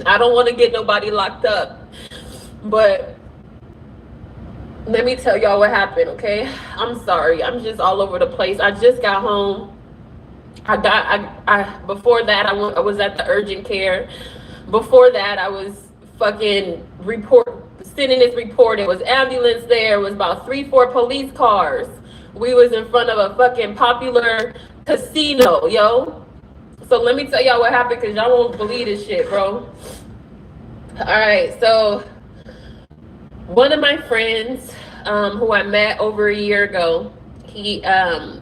I don't want to get nobody locked up. But let me tell y'all what happened, okay? I'm sorry. I'm just all over the place. I just got home. Before that, I was at the urgent care. Before that, I was fucking sending this report. It was ambulance there. It was about 3-4 police cars. We was in front of a fucking popular casino, yo. So let me tell y'all what happened, because y'all won't believe this shit, bro. All right, so one of my friends who I met over a year ago, he had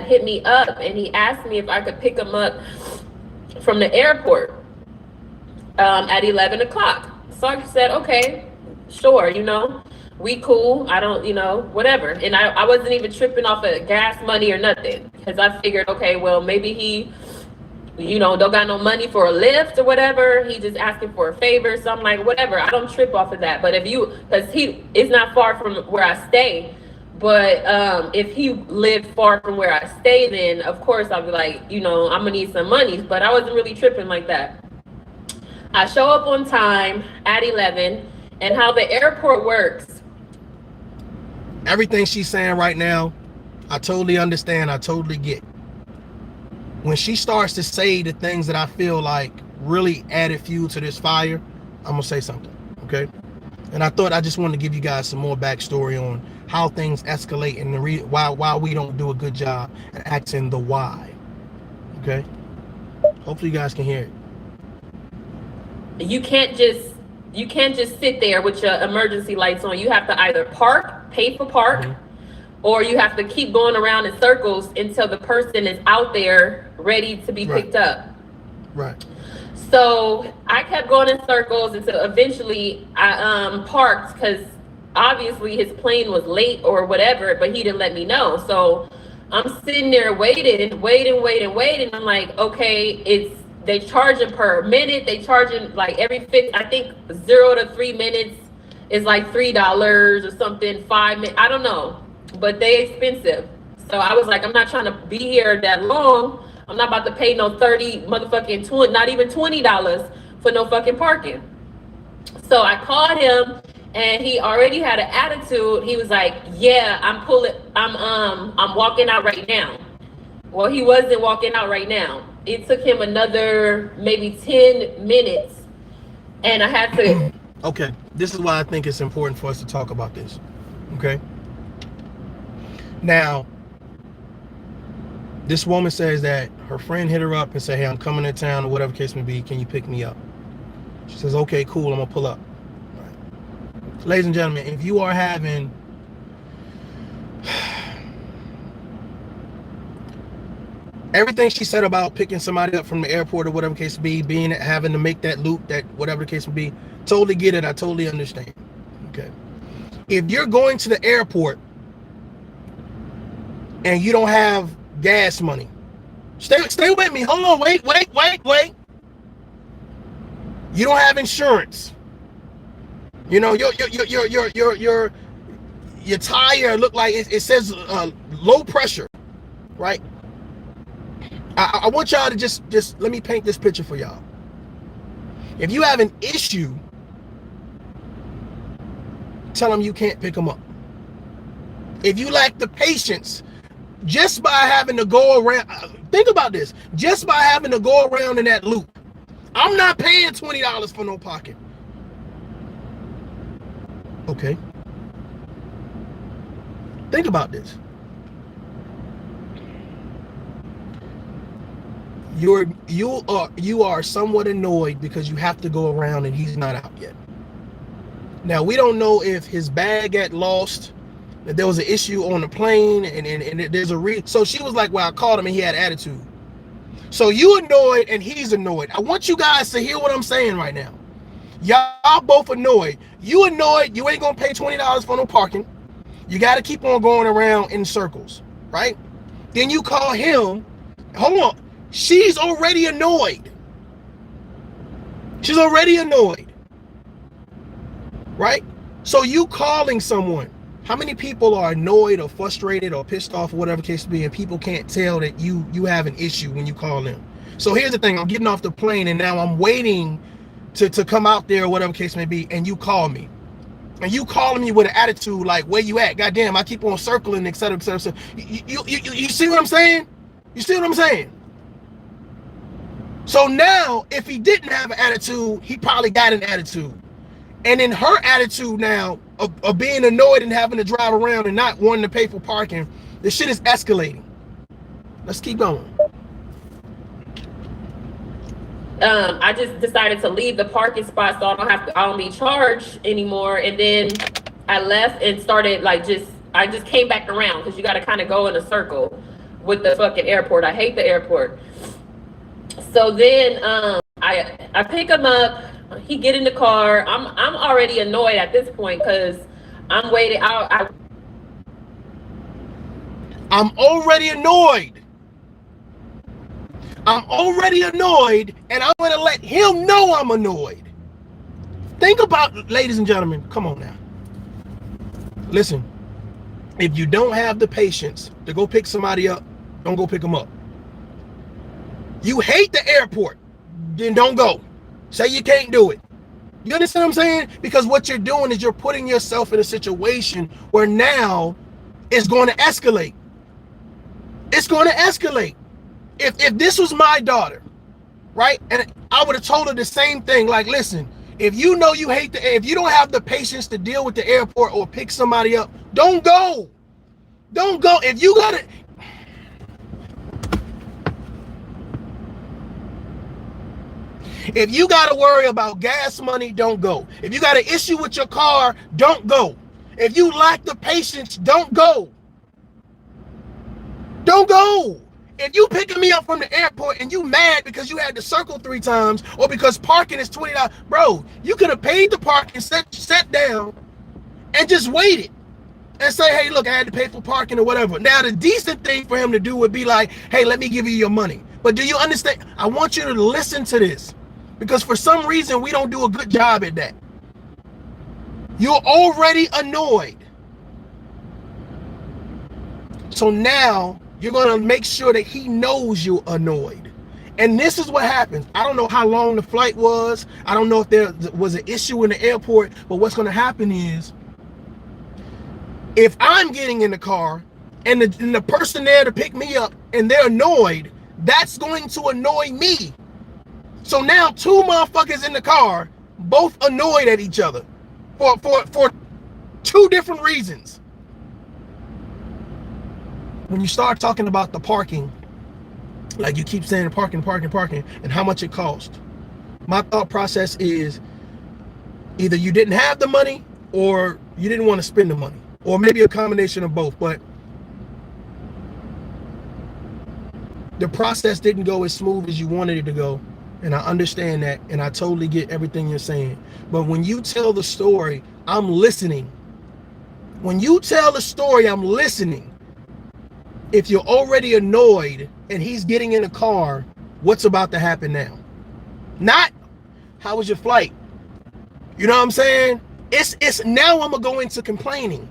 hit me up and he asked me if I could pick him up from the airport at 11 o'clock. So I said, okay, sure, we cool. I don't, whatever. And I wasn't even tripping off of gas money or nothing, because I figured, okay, well, maybe he you know, don't got no money for a lift or whatever. He just asking for a favor. So I'm like, whatever. I don't trip off of that. But if you, because he is not far from where I stay. But if he lived far from where I stay, then of course I'll be like, you know, I'm gonna need some money. But I wasn't really tripping like that. I show up on time at 11, and how the airport works. Everything she's saying right now, I totally understand. I totally get. When she starts to say the things that I feel like really added fuel to this fire, I'm gonna say something, okay? And I thought I just wanted to give you guys some more backstory on how things escalate and the why we don't do a good job at asking the why, okay? Hopefully you guys can hear it. You can't just sit there with your emergency lights on. You have to either park, pay for park, or you have to keep going around in circles until the person is out there ready to be picked up. Right. So I kept going in circles until eventually I parked, because obviously his plane was late or whatever, but he didn't let me know. So I'm sitting there waiting. I'm like, okay, they charging per minute. They charging like every I think 0 to 3 minutes is like $3 or something. 5 minutes, I don't know, but they expensive. So I was like, I'm not trying to be here that long. I'm not about to pay no 30 motherfucking 20, not even $20 for no fucking parking. So I called him, and he already had an attitude. He was like, yeah, I'm walking out right now. Well, he wasn't walking out right now. It took him another maybe 10 minutes, and I had to. Okay, this is why I think it's important for us to talk about this, okay? Now, this woman says that her friend hit her up and said, hey, I'm coming to town or whatever case may be. Can you pick me up? She says, okay, cool. I'm going to pull up. Right. So, ladies and gentlemen, if you are having everything she said about picking somebody up from the airport or whatever case may be, having to make that loop, that whatever the case may be, totally get it. I totally understand. Okay. If you're going to the airport and you don't have gas money, stay with me. Hold on, wait. You don't have insurance. You know, your tire look like it says low pressure, right? I want y'all to just let me paint this picture for y'all. If you have an issue, tell them you can't pick them up. If you lack the patience, just by having to go around, think about this, just by having to go around in that loop, I'm not paying $20 for no pocket. Okay. Think about this. You are somewhat annoyed because you have to go around and he's not out yet. Now, we don't know if his bag got lost, that there was an issue on the plane, and there's so she was like, well, I called him and he had attitude. So you annoyed and he's annoyed. I want you guys to hear what I'm saying right now. Y'all both annoyed. You annoyed, you ain't gonna pay $20 for no parking. You got to keep on going around in circles, right? Then you call him. Hold on. She's already annoyed. She's already annoyed, right? So you calling someone. How many people are annoyed or frustrated or pissed off or whatever case may be, and people can't tell that you have an issue when you call them? So here's the thing. I'm getting off the plane and now I'm waiting to come out there or whatever case may be, and you call me. And you calling me with an attitude like, where you at? Goddamn, I keep on circling, et cetera, et cetera. So you see what I'm saying? You see what I'm saying? So now, if he didn't have an attitude, he probably got an attitude. And in her attitude now of being annoyed and having to drive around and not wanting to pay for parking, the shit is escalating. Let's keep going. I just decided to leave the parking spot so I don't be charged anymore. And then I left and started I just came back around, because you got to kind of go in a circle with the fucking airport. I hate the airport. So then I pick him up. He get in the car. I'm already annoyed at this point because I'm waiting. I'm already annoyed. I'm already annoyed, and I'm going to let him know I'm annoyed. Think about, ladies and gentlemen, come on now. Listen, if you don't have the patience to go pick somebody up, don't go pick them up. You hate the airport, then don't go. Say you can't do it. You understand what I'm saying? Because what you're doing is you're putting yourself in a situation where now it's going to escalate. It's going to escalate. If this was my daughter, right, and I would have told her the same thing, like, listen, if you know you hate if you don't have the patience to deal with the airport or pick somebody up, don't go. Don't go. If you got it. If you got to worry about gas money, don't go. If you got an issue with your car, don't go. If you lack the patience, don't go. Don't go. If you picking me up from the airport and you mad because you had to circle 3 times or because parking is $20, bro, you could have paid the parking, sat down, and just waited and say, hey, look, I had to pay for parking or whatever. Now, the decent thing for him to do would be like, hey, let me give you your money. But do you understand? I want you to listen to this, because for some reason, we don't do a good job at that. You're already annoyed. So now you're going to make sure that he knows you're annoyed. And this is what happens. I don't know how long the flight was. I don't know if there was an issue in the airport. But what's going to happen is, if I'm getting in the car and the person there to pick me up and they're annoyed, that's going to annoy me. So now 2 motherfuckers in the car, both annoyed at each other for 2 different reasons. When you start talking about the parking, like you keep saying parking, and how much it costs, my thought process is either you didn't have the money or you didn't want to spend the money, or maybe a combination of both. But the process didn't go as smooth as you wanted it to go. And I understand that, and I totally get everything you're saying. But when you tell the story, I'm listening. When you tell the story, I'm listening. If you're already annoyed and he's getting in a car, what's about to happen now? Not, how was your flight? You know what I'm saying? It's now I'm gonna go into complaining.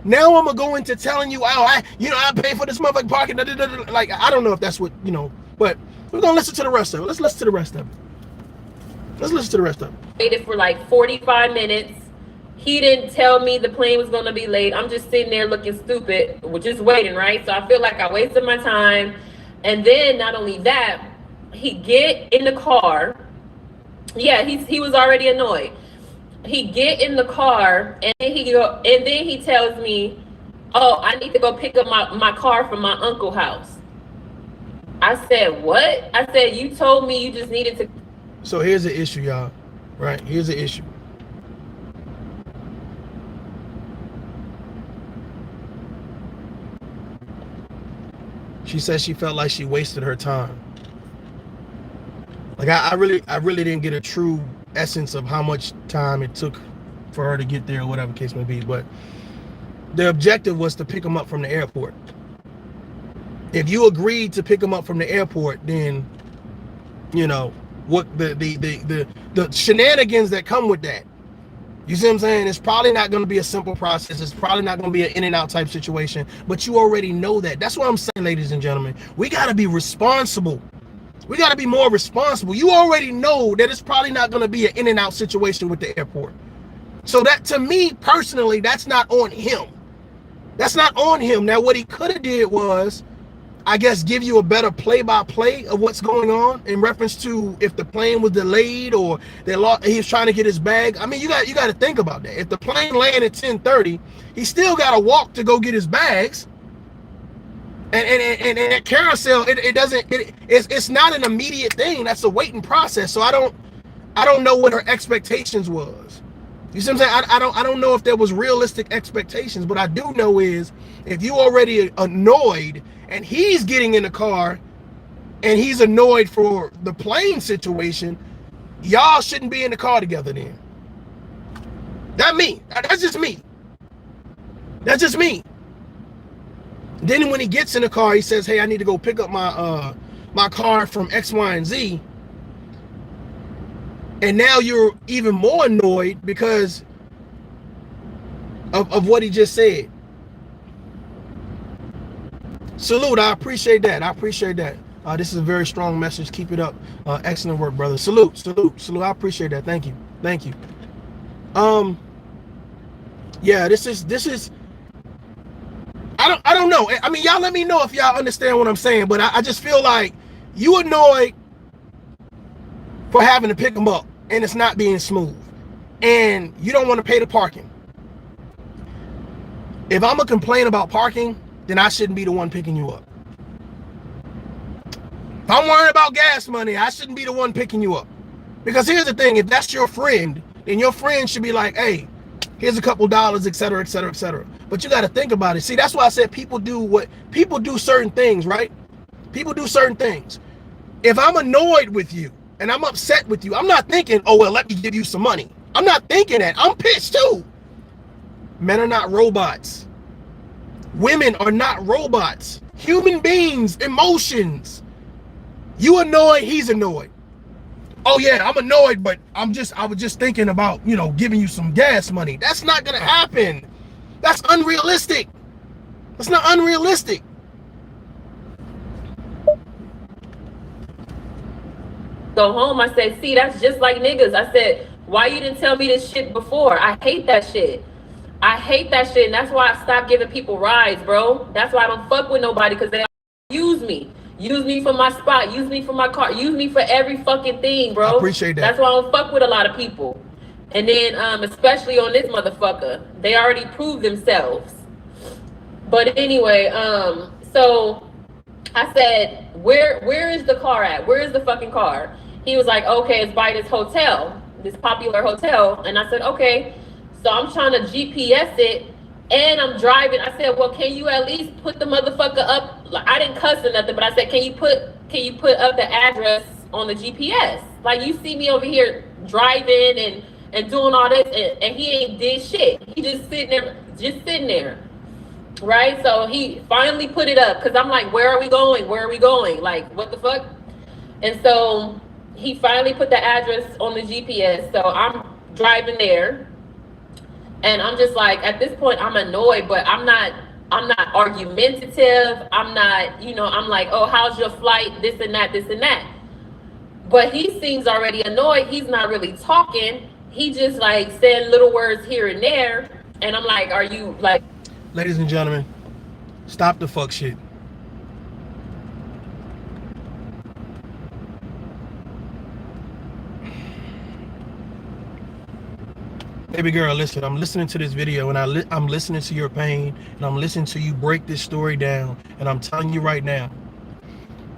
Now I'm gonna go into telling you, I pay for this motherfucking parking. Like, I don't know if that's what, but we're gonna listen to the rest of it. Let's listen to the rest of it. Waited for like 45 minutes. He didn't tell me the plane was going to be late. I'm just sitting there looking stupid, just waiting, right? So I feel like I wasted my time. And then not only that, he get in the car. Yeah, he was already annoyed. He get in the car and then he tells me, oh, I need to go pick up my car from my uncle's house. I said, what? I said, you told me you just needed to. So here's the issue, y'all. Right? Here's the issue. She said she felt like she wasted her time. Like, I really didn't get a true essence of how much time it took for her to get there or whatever the case may be. But the objective was to pick him up from the airport. If you agreed to pick him up from the airport, then, what the shenanigans that come with that. You see what I'm saying? It's probably not going to be a simple process. It's probably not going to be an in and out type situation, but you already know that. That's what I'm saying, ladies and gentlemen. We got to be responsible. We got to be more responsible. You already know that it's probably not going to be an in and out situation with the airport. So that, to me personally, that's not on him. That's not on him. Now, what he could have did was, I guess, give you a better play-by-play of what's going on in reference to if the plane was delayed or he was trying to get his bag. I mean, you got to think about that. If the plane landed at 10:30, he still got to walk to go get his bags. And that carousel, it's not an immediate thing. That's a waiting process. So I don't know what her expectations was. You see what I'm saying? I don't know if there was realistic expectations. But I do know is, if you already annoyed and he's getting in the car and he's annoyed for the plane situation, y'all shouldn't be in the car together then. That's just me. That's just me. Then when he gets in the car, he says, hey, I need to go pick up my my car from X, Y, and Z. And now you're even more annoyed because of what he just said. Salute, I appreciate that. I appreciate that. This is a very strong message. Keep it up. Excellent work, brother. Salute, salute, salute. I appreciate that. Thank you. Thank you. Yeah, this is I don't know. I mean, y'all let me know if y'all understand what I'm saying, but I just feel like you annoyed for having to pick them up and it's not being smooth. And you don't want to pay the parking. If I'm gonna complain about parking, then I shouldn't be the one picking you up. If I'm worried about gas money, I shouldn't be the one picking you up. Because here's the thing, if that's your friend, then your friend should be like, hey, here's a couple dollars, etc., etc., etc. But you got to think about it. See, that's why I said people do certain things, right? People do certain things. If I'm annoyed with you and I'm upset with you, I'm not thinking, oh, well, let me give you some money. I'm not thinking that. I'm pissed too. Men are not robots. Women are not robots. Human beings, emotions. You annoyed, he's annoyed. Oh yeah, I'm annoyed, but I was just thinking about, giving you some gas money. That's not gonna happen. That's unrealistic. That's not unrealistic. Go home, I said, see, that's just like niggas. I said, why you didn't tell me this shit before? I hate that shit. I hate that shit, and that's why I stopped giving people rides, bro. That's why I don't fuck with nobody, because they use me. Use me for my spot, use me for my car, use me for every fucking thing, bro. I appreciate that. That's why I don't fuck with a lot of people. And then, especially on this motherfucker, they already proved themselves. But anyway, so I said, where is the car at? Where is the fucking car? He was like, okay, it's by this hotel, this popular hotel. And I said, okay. So I'm trying to GPS it, and I'm driving. I said, well, can you at least put the motherfucker up? I didn't cuss or nothing, but I said, can you put up the address on the GPS? Like, you see me over here driving and doing all this, and he ain't did shit. He just sitting there, right? So he finally put it up, because I'm like, where are we going? Where are we going? Like, what the fuck? And so he finally put the address on the GPS. So I'm driving there. And I'm just like, at this point, I'm annoyed, but I'm not argumentative. I'm not, I'm like, oh, how's your flight? This and that, this and that. But he seems already annoyed. He's not really talking. He just like saying little words here and there. And I'm like, are you like... Ladies and gentlemen, stop the fuck shit. Baby girl, listen, I'm listening to this video, and I'm listening to your pain, and I'm listening to you break this story down, and I'm telling you right now,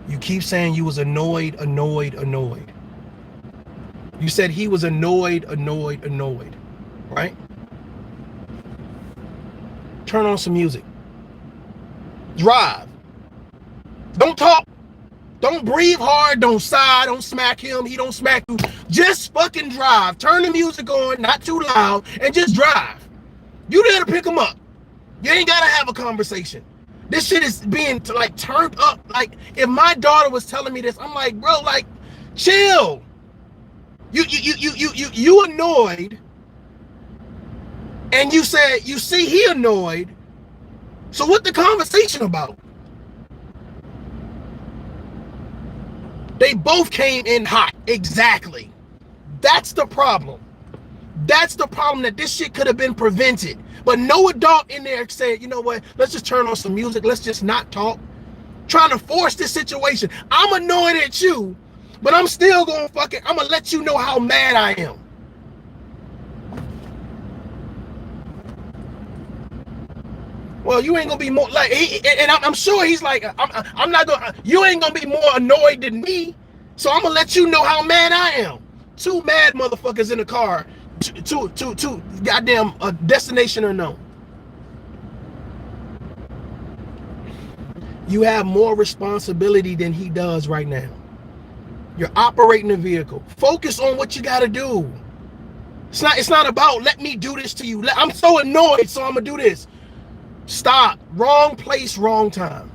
you keep saying you was annoyed. You said he was annoyed, right? Turn on some music. Drive. Don't talk. Don't breathe hard, don't sigh, don't smack him, he don't smack you. Just fucking drive. Turn the music on, not too loud, and just drive. You there to pick him up. You ain't gotta have a conversation. This shit is being like turned up. Like, if my daughter was telling me this, I'm like, bro, like, chill. You annoyed, and you said, you see he annoyed, so what the conversation about? They both came in hot. Exactly. That's the problem. That's the problem, that this shit could have been prevented. But no adult in there said, you know what, let's just turn on some music. Let's just not talk. Trying to force this situation. I'm annoyed at you, but I'm still going to I'm going to let you know how mad I am. Well, you ain't gonna be more like and I'm sure he's like, I'm not gonna. You ain't gonna be more annoyed than me, so I'm gonna let you know how mad I am. Two mad motherfuckers in the car, two goddamn destination unknown. You have more responsibility than he does right now. You're operating a vehicle. Focus on what you gotta do. It's not about let me do this to you. I'm so annoyed, so I'm gonna do this. Stop. Wrong place, wrong time.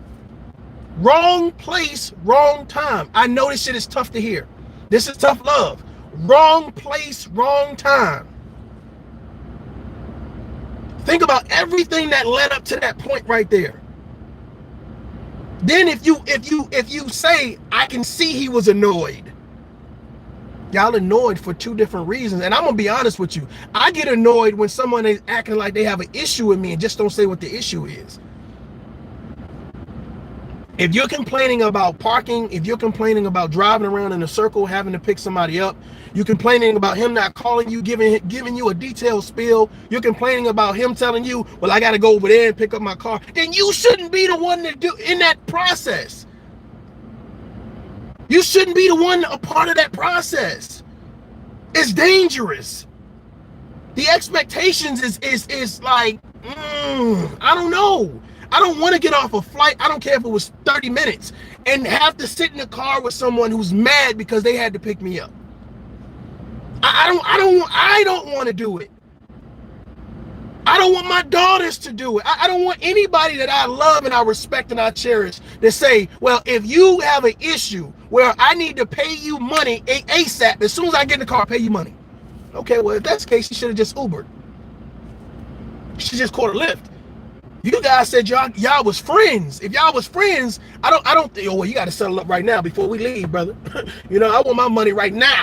Wrong place, wrong time. I know this shit is tough to hear. This is tough love. Wrong place, wrong time. Think about everything that led up to that point right there. Then if you say, I can see he was annoyed. Y'all annoyed for two different reasons. And I'm gonna be honest with you. I get annoyed when someone is acting like they have an issue with me and just don't say what the issue is. If you're complaining about parking, if you're complaining about driving around in a circle, having to pick somebody up, you're complaining about him not calling you, giving you a detailed spiel, you're complaining about him telling you, well, I got to go over there and pick up my car, then you shouldn't be the one to do in that process. You shouldn't be the one a part of that process. It's dangerous. The expectations is like, I don't know. I don't want to get off a flight. I don't care if it was 30 minutes and have to sit in the car with someone who's mad because they had to pick me up. I don't want to do it. I don't want my daughters to do it. I don't want anybody that I love and I respect and I cherish to say, well, if you have an issue where I need to pay you money ASAP, as soon as I get in the car, I'll pay you money. Okay, well, if that's the case, you should have just Ubered. You should just caught a Lyft. You guys said y'all was friends. If y'all was friends, I don't think, oh, well, you got to settle up right now before we leave, brother. You know, I want my money right now.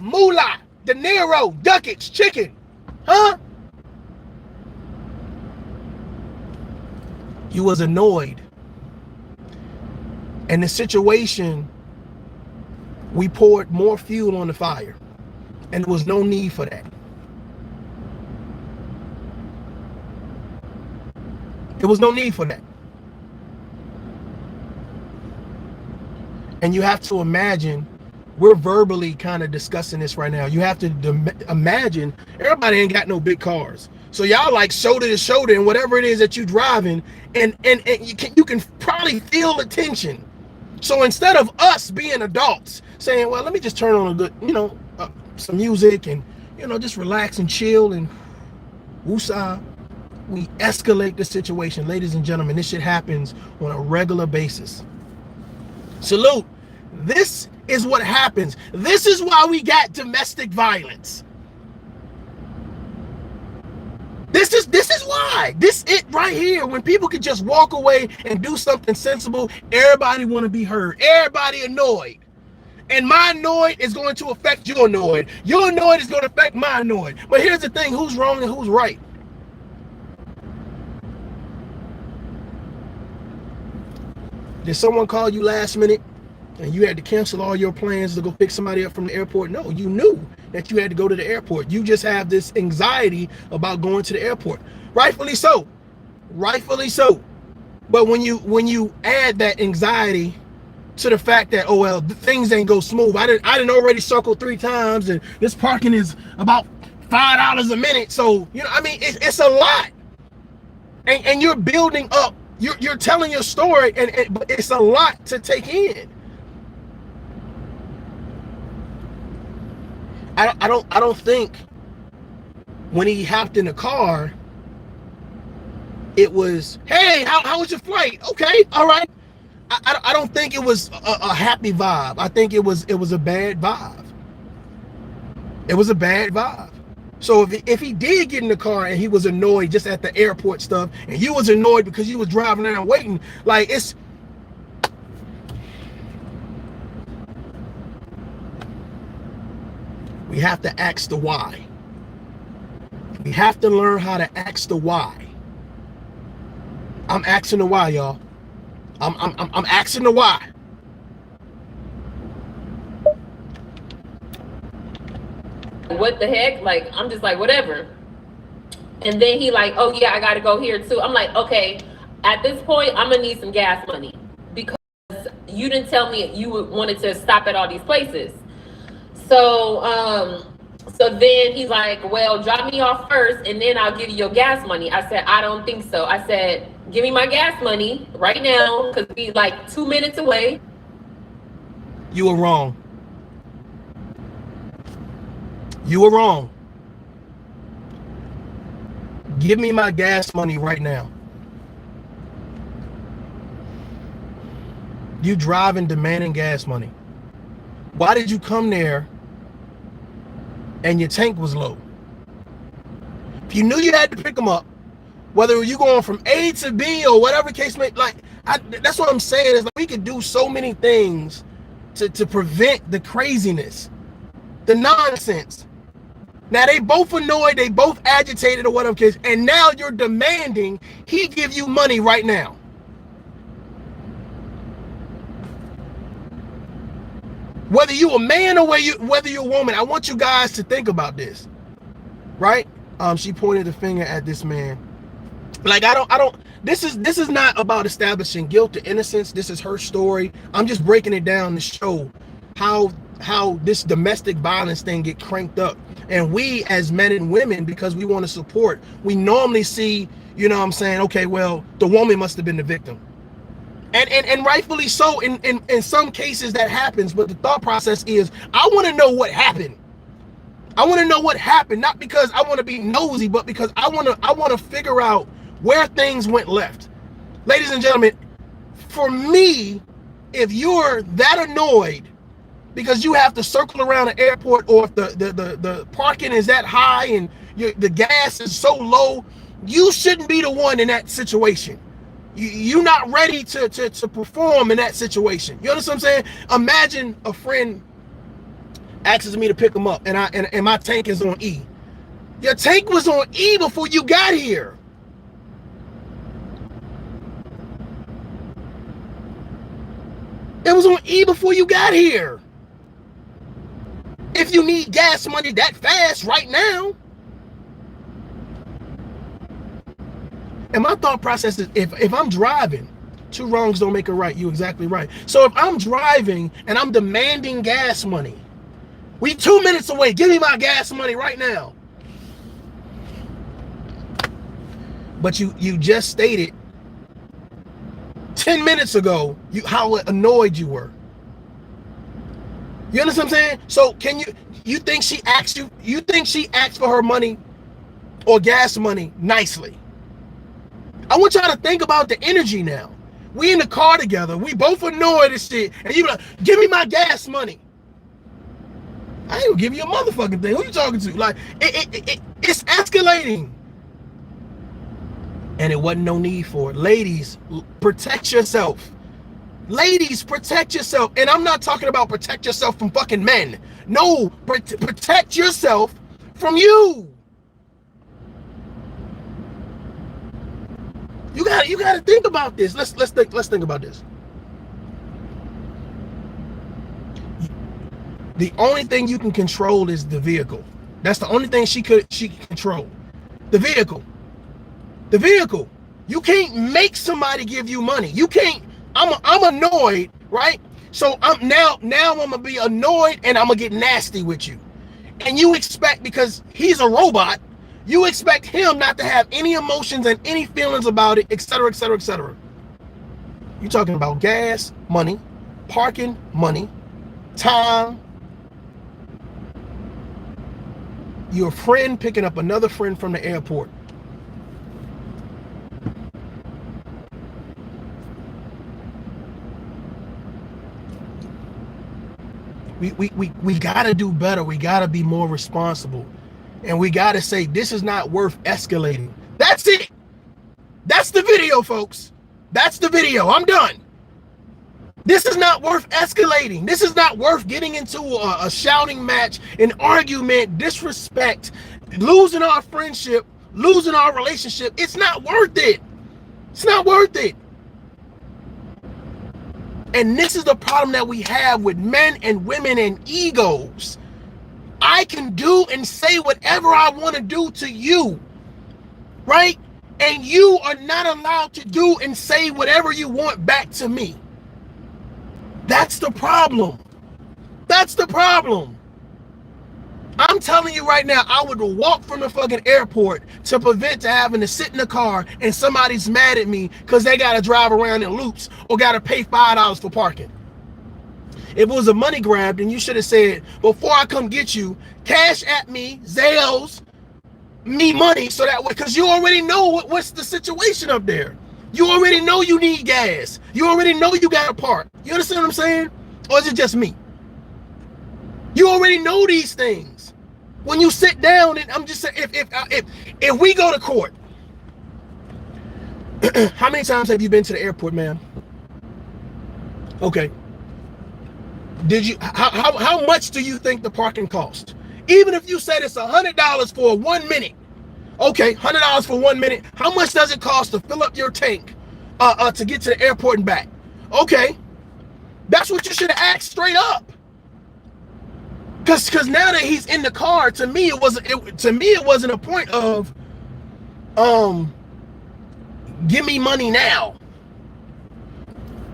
Moolah, De Niro, ducats, chicken. Huh? You was annoyed. And the situation, we poured more fuel on the fire. And there was no need for that. There was no need for that. And you have to imagine, we're verbally kind of discussing this right now. You have to imagine, everybody ain't got no big cars. So y'all like shoulder to shoulder and whatever it is that you driving, and you can probably feel the tension. So instead of us being adults saying, well, let me just turn on a good, some music and, just relax and chill and woosah, we escalate the situation. Ladies and gentlemen, this shit happens on a regular basis. Salute. This is what happens. This is why we got domestic violence. This is why. This it right here. When people can just walk away and do something sensible, everybody want to be heard. Everybody annoyed. And my annoyed is going to affect your annoyed. Your annoyed is going to affect my annoyed. But here's the thing, who's wrong and who's right? Did someone call you last minute and you had to cancel all your plans to go pick somebody up from the airport? No, you knew that you had to go to the airport. You just have this anxiety about going to the airport. Rightfully so. Rightfully so. But when you add that anxiety to the fact that, oh well, things ain't go smooth. I didn't already circle 3 times and this parking is about $5 a minute. So, it's a lot. And you're building up. You're telling your story, but it's a lot to take in. I don't think when he hopped in the car, it was, hey, how was your flight? Okay, all right. I don't think it was a happy vibe. I think it was a bad vibe. It was a bad vibe. So if he did get in the car and he was annoyed just at the airport stuff, and you was annoyed because you was driving around waiting, like we have to ask the why. We have to learn how to ask the why. I'm asking the why, y'all. I'm asking the why. What the heck? Like, I'm just like, whatever. And then he like, oh yeah, I gotta go here too. I'm like, okay, at this point, I'm gonna need some gas money because you didn't tell me you wanted to stop at all these places. So, so then he's like, well, drop me off first and then I'll give you your gas money. I said, I don't think so. I said, give me my gas money right now because we like 2 minutes away. You were wrong. You were wrong. Give me my gas money right now. You driving, demanding gas money. Why did you come there and your tank was low? If you knew you had to pick them up, whether you going from A to B or whatever case may, like, that's what I'm saying is like we could do so many things to prevent the craziness, the nonsense. Now they both annoyed, they both agitated or whatever case, and now you're demanding he give you money right now. Whether you a man or whether you're a woman, I want you guys to think about this, right? She pointed the finger at this man. Like I don't. This is not about establishing guilt or innocence. This is her story. I'm just breaking it down to show how this domestic violence thing get cranked up. And we as men and women, because we want to support, we normally see, you know what I'm saying, okay, well, the woman must have been the victim. And rightfully so in some cases that happens, but the thought process is, I want to know what happened. I want to know what happened, not because I want to be nosy, but because I want to figure out where things went left. Ladies and gentlemen, for me, if you're that annoyed because you have to circle around an airport, or if the parking is that high and the gas is so low, you shouldn't be the one in that situation. You're not ready to perform in that situation. You understand what I'm saying? Imagine a friend asks me to pick him up, and my tank is on E. Your tank was on E before you got here. It was on E before you got here. If you need gas money that fast right now. And my thought process is, if I'm driving, two wrongs don't make a right. You're exactly right. So if I'm driving and I'm demanding gas money, we 2 minutes away, give me my gas money right now. But you just stated 10 minutes ago how annoyed you were. You understand what I'm saying? So you think she asked for her money or gas money nicely? I want y'all to think about the energy now. We in the car together. We both annoyed as shit. And you be like, give me my gas money. I ain't gonna give you a motherfucking thing. Who you talking to? Like, it's escalating. And it wasn't no need for it. Ladies, protect yourself. Ladies, protect yourself. And I'm not talking about protect yourself from fucking men. No, protect yourself from you. You gotta think about this. Let's think about this. The only thing you can control is the vehicle. That's the only thing she can control. The vehicle. The vehicle. You can't make somebody give you money. You can't. I'm annoyed, right? So I'm now I'm gonna be annoyed and I'm gonna get nasty with you. And you expect, because he's a robot, you expect him not to have any emotions and any feelings about it, etc., etc., etc. You're talking about gas money, parking money, time. Your friend picking up another friend from the airport. We gotta do better. We gotta be more responsible. And we gotta say, this is not worth escalating. That's it. That's the video, folks. That's the video. I'm done. This is not worth escalating. This is not worth getting into a shouting match, an argument, disrespect, losing our friendship, losing our relationship. It's not worth it. It's not worth it. And this is the problem that we have with men and women and egos. I can do and say whatever I want to do to you, right? And you are not allowed to do and say whatever you want back to me. That's the problem. That's the problem. I'm telling you right now, I would walk from the fucking airport to prevent having to sit in the car and somebody's mad at me because they got to drive around in loops or got to pay $5 for parking. If it was a money grab, then you should have said, before I come get you, cash at me, Zales, me money, so that way, because you already know what's the situation up there. You already know you need gas. You already know you got to park. You understand what I'm saying? Or is it just me? You already know these things. When you sit down, and I'm just saying, if we go to court, how many times have you been to the airport, ma'am? Okay. Did you? How much do you think the parking cost? Even if you said it's $100 for 1 minute. Okay, $100 for 1 minute. How much does it cost to fill up your tank to get to the airport and back? Okay, that's what you should have asked straight up. Cause now that he's in the car, to me it wasn't a point of give me money now.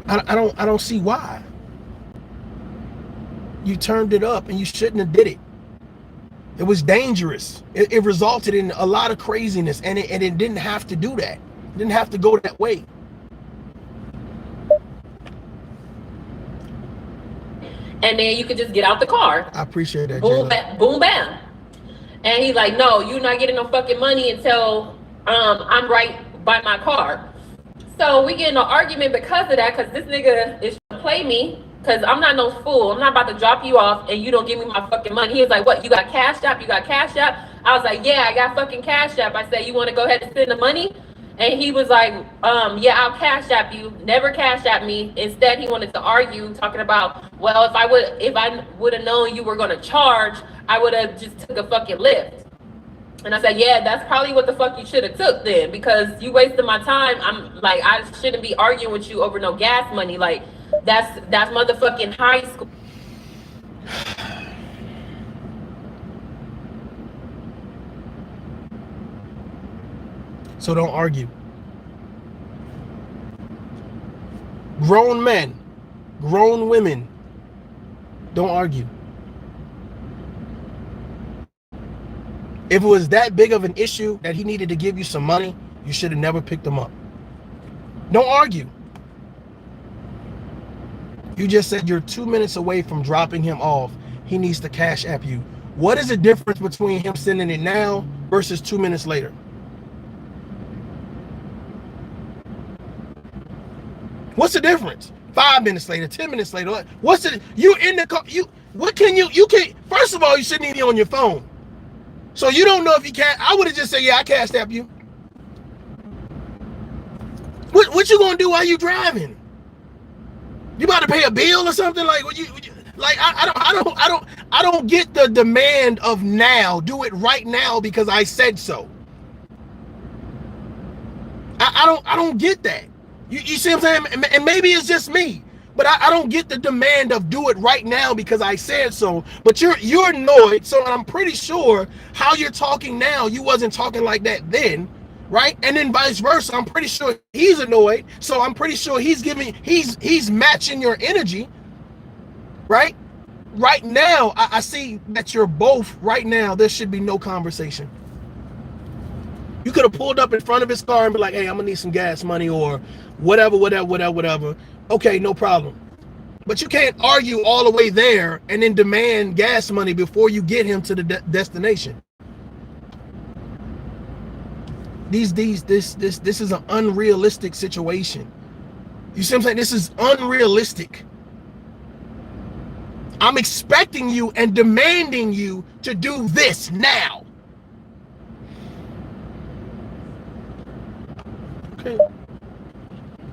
I don't see why. You turned it up and you shouldn't have did it. It was dangerous. It resulted in a lot of craziness, and it didn't have to do that. It didn't have to go that way. And then you could just get out the car. I appreciate that. Boom, bam, boom, bam. And he's like, no, you're not getting no fucking money until I'm right by my car. So we get in an argument because of that, because this nigga is trying to play me. Because I'm not no fool. I'm not about to drop you off and you don't give me my fucking money. He was like, what, you got Cash App? You got Cash App? I was like, yeah, I got fucking Cash App. I said, you want to go ahead and send the money? And he was like, yeah, I'll Cash App you. Never Cash App me. Instead, he wanted to argue, talking about, well, if I would have known you were going to charge, I would have just took a fucking Lyft. And I said, yeah, that's probably what the fuck you should have took then, because you wasted my time. I'm like, I shouldn't be arguing with you over no gas money. Like, that's motherfucking high school. So don't argue. Grown men, grown women, don't argue. If it was that big of an issue that he needed to give you some money, you should have never picked him up. Don't argue. You just said you're 2 minutes away from dropping him off. He needs to Cash App you. What is the difference between him sending it now versus 2 minutes later? What's the difference? 5 minutes later, 10 minutes later. What's it? You in the car? What can you can't? First of all, you shouldn't even be on your phone. So you don't know if you can't. I would have just said, yeah, I Cash App you. What you gonna do while you driving? You about to pay a bill or something? Like I don't get the demand of now. Do it right now because I said so. I don't get that. You see what I'm saying? And maybe it's just me, but I don't get the demand of do it right now because I said so. But you're annoyed, so I'm pretty sure how you're talking now, you wasn't talking like that then, right? And then vice versa, I'm pretty sure he's annoyed, so I'm pretty sure he's matching your energy, right? Right now, I see that you're both, right now, there should be no conversation. You could have pulled up in front of his car and be like, hey, I'm gonna need some gas money or whatever. Okay, no problem. But you can't argue all the way there and then demand gas money before you get him to the destination. This is an unrealistic situation. You see what I'm saying? This is unrealistic. I'm expecting you and demanding you to do this now. Okay.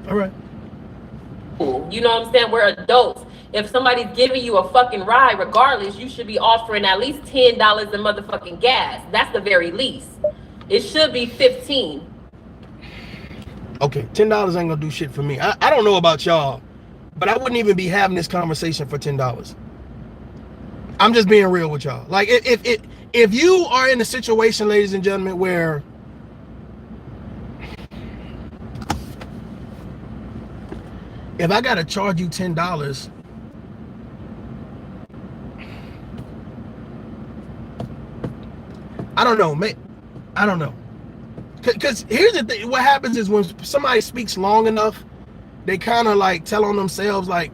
All right. You know what I'm saying? We're adults. If somebody's giving you a fucking ride, regardless, you should be offering at least $10 in motherfucking gas. That's the very least. It should be $15. Okay, $10 ain't gonna do shit for me. I don't know about y'all, but I wouldn't even be having this conversation for $10. I'm just being real with y'all. Like if you are in a situation, ladies and gentlemen, where if I gotta charge you $10, I don't know, man. I don't know. Because here's the thing, what happens is when somebody speaks long enough, they kind of like tell on themselves like,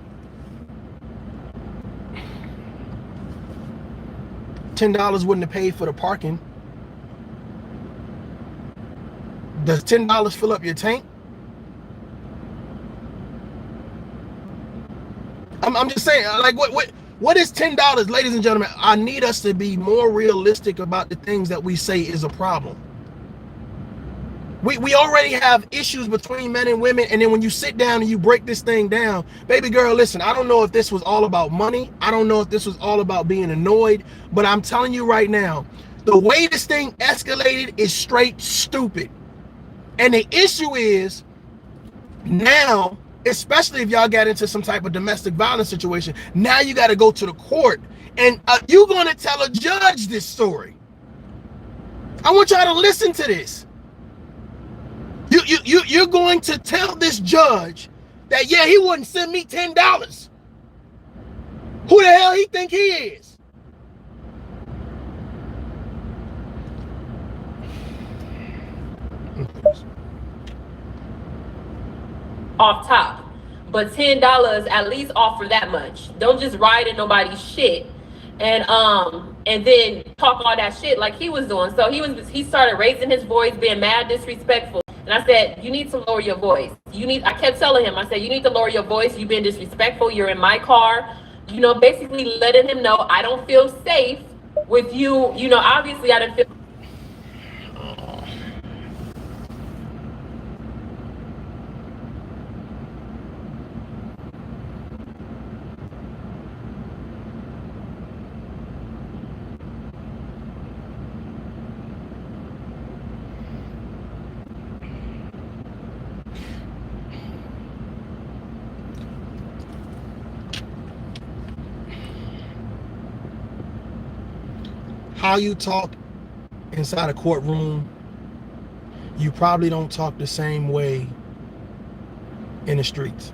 $10 wouldn't have paid for the parking. Does $10 fill up your tank? I'm just saying, like, what is $10, ladies and gentlemen? I need us to be more realistic about the things that we say is a problem. We already have issues between men and women, and then when you sit down and you break this thing down, baby girl, listen, I don't know if this was all about money. I don't know if this was all about being annoyed, but I'm telling you right now, the way this thing escalated is straight stupid. And the issue is now, especially if y'all got into some type of domestic violence situation, now you got to go to the court, and you're going to tell a judge this story. I want y'all to listen to this. You're going to tell this judge that, yeah, he wouldn't send me $10. Who the hell he think he is? Off top, but $10 at least offer that much. Don't just ride in nobody's shit and then talk all that shit like he was doing. So he started raising his voice, being mad disrespectful. And I said, you need to lower your voice. I kept telling him, I said, you need to lower your voice. You've been disrespectful. You're in my car. Basically letting him know I don't feel safe with you. Obviously I didn't feel. How you talk inside a courtroom, you probably don't talk the same way in the streets.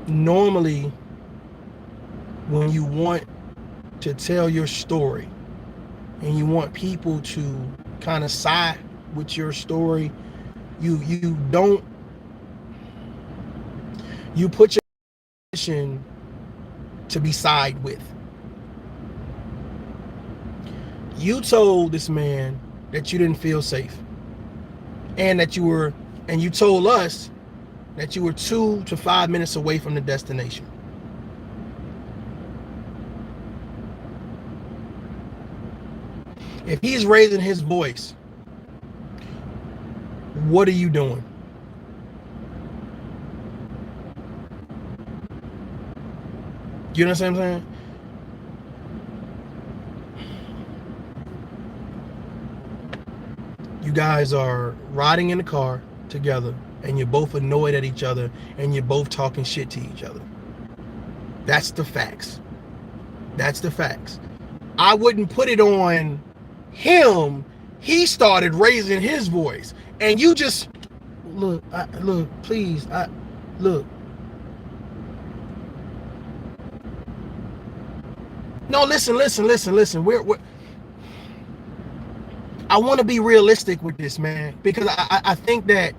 Normally, when you want to tell your story and you want people to kind of side with your story, you put your position to be side with. You told this man that you didn't feel safe, and you told us that you were 2 to 5 minutes away from the destination. If he's raising his voice, what are you doing? You know what I'm saying? You guys are riding in the car together, and you're both annoyed at each other, and you're both talking shit to each other. That's the facts. That's the facts. I wouldn't put it on him. He started raising his voice, and you just look, please, look. No, listen. I want to be realistic with this, man, because I think that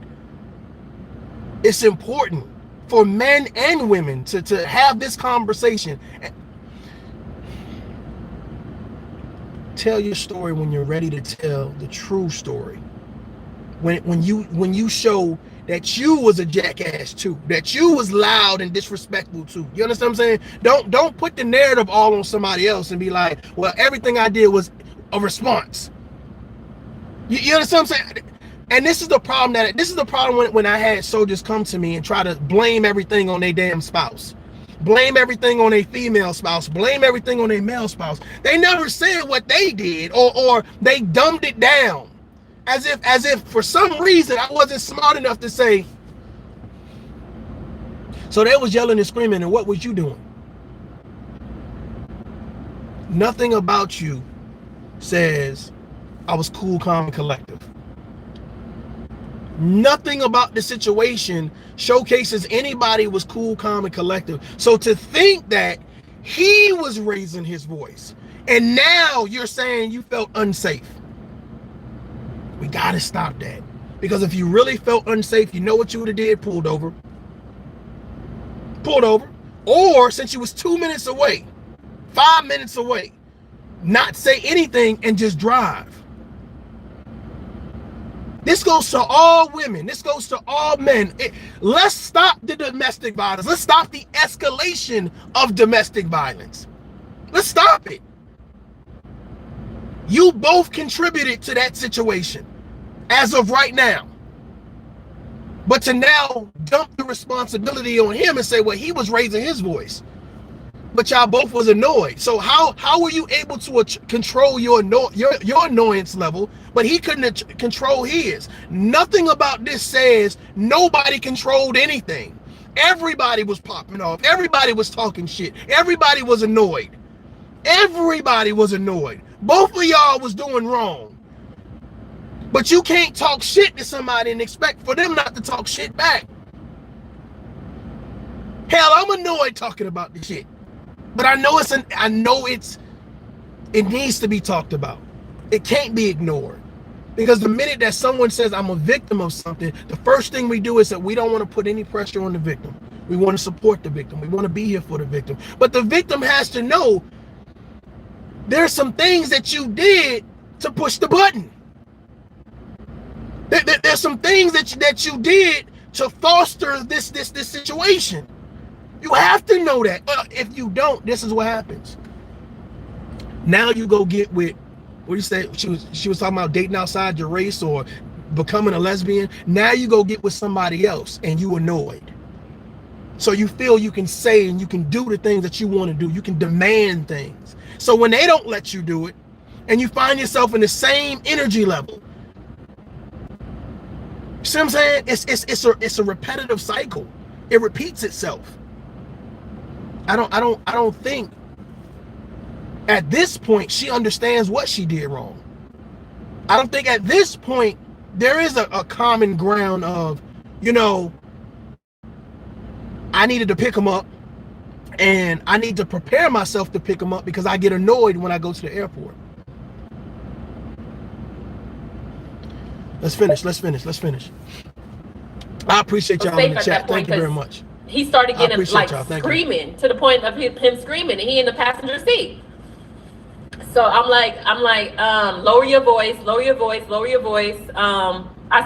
it's important for men and women to have this conversation. Tell your story when you're ready to tell the true story. When you show that you was a jackass too, that you was loud and disrespectful too. You understand what I'm saying? Don't put the narrative all on somebody else and be like, well, everything I did was a response. You understand what I'm saying? And this is the problem when I had soldiers come to me and try to blame everything on their damn spouse. Blame everything on a female spouse, blame everything on a male spouse. They never said what they did, or they dumbed it down. As if for some reason I wasn't smart enough to say. So they was yelling and screaming, and what was you doing? Nothing about you says I was cool, calm, and collective. Nothing about the situation showcases anybody was cool, calm, and collective. So to think that he was raising his voice, and now you're saying you felt unsafe. We got to stop that. Because if you really felt unsafe, you know what you would have did? Pulled over. Or since you was 2 minutes away, 5 minutes away, not say anything and just drive. This goes to all women. This goes to all men. Let's stop the domestic violence. Let's stop the escalation of domestic violence. Let's stop it. You both contributed to that situation as of right now. But to now dump the responsibility on him and say, well, he was raising his voice, but y'all both was annoyed. So how were you able to control your annoyance level, but he couldn't control his? Nothing about this says nobody controlled anything. Everybody was popping off. Everybody was talking shit. Everybody was annoyed. Everybody was annoyed. Both of y'all was doing wrong. But you can't talk shit to somebody and expect for them not to talk shit back. Hell, I'm annoyed talking about this shit. But I know it needs to be talked about. It can't be ignored. Because the minute that someone says I'm a victim of something, the first thing we do is that we don't want to put any pressure on the victim. We want to support the victim. We want to be here for the victim. But the victim has to know there's some things that you did to push the button. There's some things that you did to foster this situation. You have to know that. If you don't, this is what happens. Now you go get with, what do you say? She was talking about dating outside your race or becoming a lesbian. Now you go get with somebody else and you annoyed. So you feel you can say and you can do the things that you want to do. You can demand things. So when they don't let you do it and you find yourself in the same energy level, you see what I'm saying? It's a repetitive cycle. It repeats itself. I don't think at this point she understands what she did wrong. I don't think at this point there is a common ground of, you know, I needed to pick him up and I need to prepare myself to pick him up because I get annoyed when I go to the airport. Let's finish. I appreciate y'all in the chat. Thank you very much. He started getting like screaming to the point of him screaming, and he in the passenger seat. So I'm like, lower your voice. I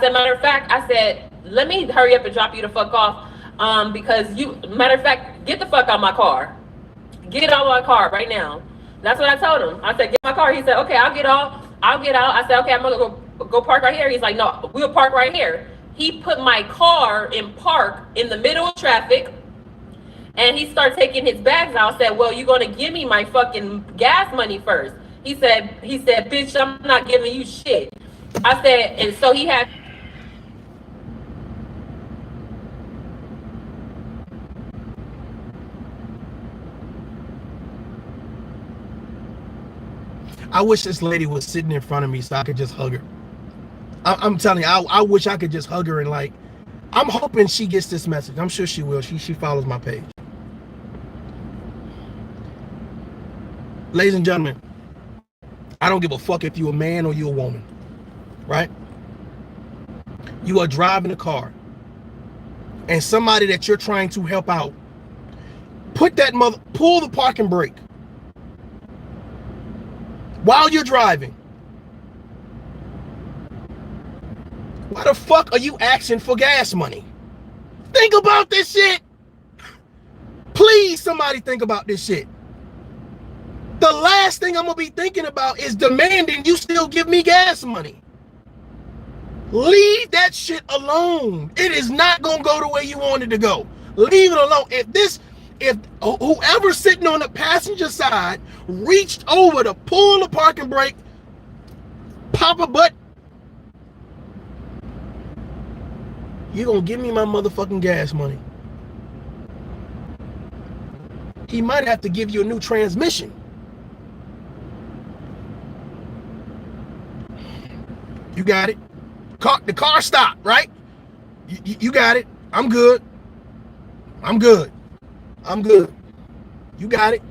said, matter of fact, I said, let me hurry up and drop you the fuck off. Because matter of fact, get the fuck out of my car. Get out of my car right now. That's what I told him. I said, get my car. He said, okay, I'll get out. I said, okay, I'm gonna go park right here. He's like, no, we'll park right here. He put my car in park in the middle of traffic, and he started taking his bags out. I said, well, you're gonna give me my fucking gas money first. He said, bitch, I'm not giving you shit. I said, and so he had. I wish this lady was sitting in front of me so I could just hug her. I'm telling you, I wish I could just hug her and like, I'm hoping she gets this message. I'm sure she will. She follows my page. Ladies and gentlemen, I don't give a fuck if you're a man or you're a woman, right? You are driving a car and somebody that you're trying to help out, pull the parking brake while you're driving. Why the fuck are you asking for gas money? Think about this shit. Please, somebody think about this shit. The last thing I'm gonna be thinking about is demanding you still give me gas money. Leave that shit alone. It is not gonna go the way you want it to go. Leave it alone. If whoever's sitting on the passenger side reached over to pull the parking brake, pop a butt, you're gonna give me my motherfucking gas money. He might have to give you a new transmission. You got it. The car stopped, right? You got it. I'm good. You got it.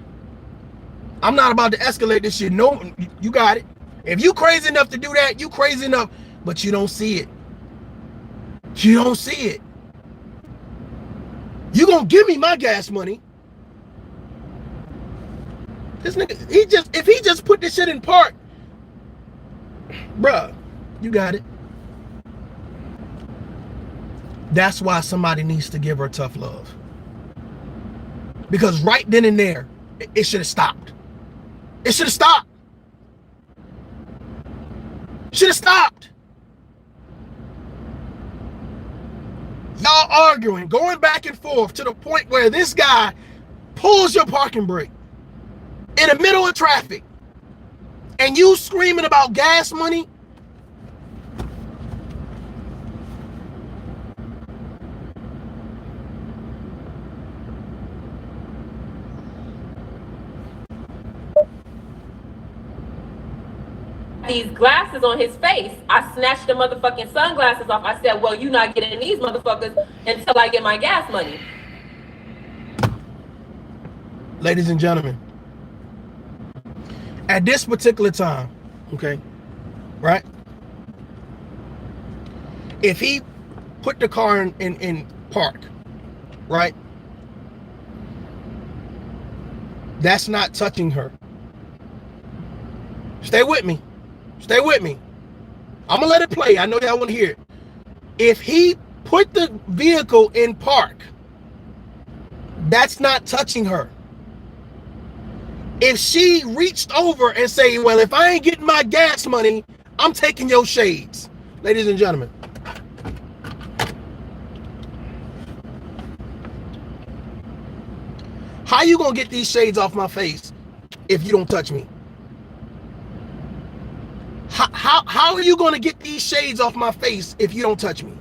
I'm not about to escalate this shit. No, you got it. If you crazy enough to do that, you crazy enough, but you don't see it. You don't see it. You gonna give me my gas money. This nigga, if he just put this shit in park, bruh, you got it. That's why somebody needs to give her tough love. Because right then and there, it should have stopped. It should have stopped. Should have stopped. Y'all arguing, going back and forth to the point where this guy pulls your parking brake in the middle of traffic and you screaming about gas money. These glasses on his face. I snatched the motherfucking sunglasses off. I said, well, you're not getting these motherfuckers until I get my gas money. Ladies and gentlemen, at this particular time, okay, right? If he put the car in park, right? That's not touching her. Stay with me. Stay with me. I'm gonna let it play. I know y'all want to hear it. If he put the vehicle in park, that's not touching her. If she reached over and say, well, if I ain't getting my gas money, I'm taking your shades. Ladies and gentlemen. How you gonna get these shades off my face if you don't touch me? How are you going to get these shades off my face if you don't touch me?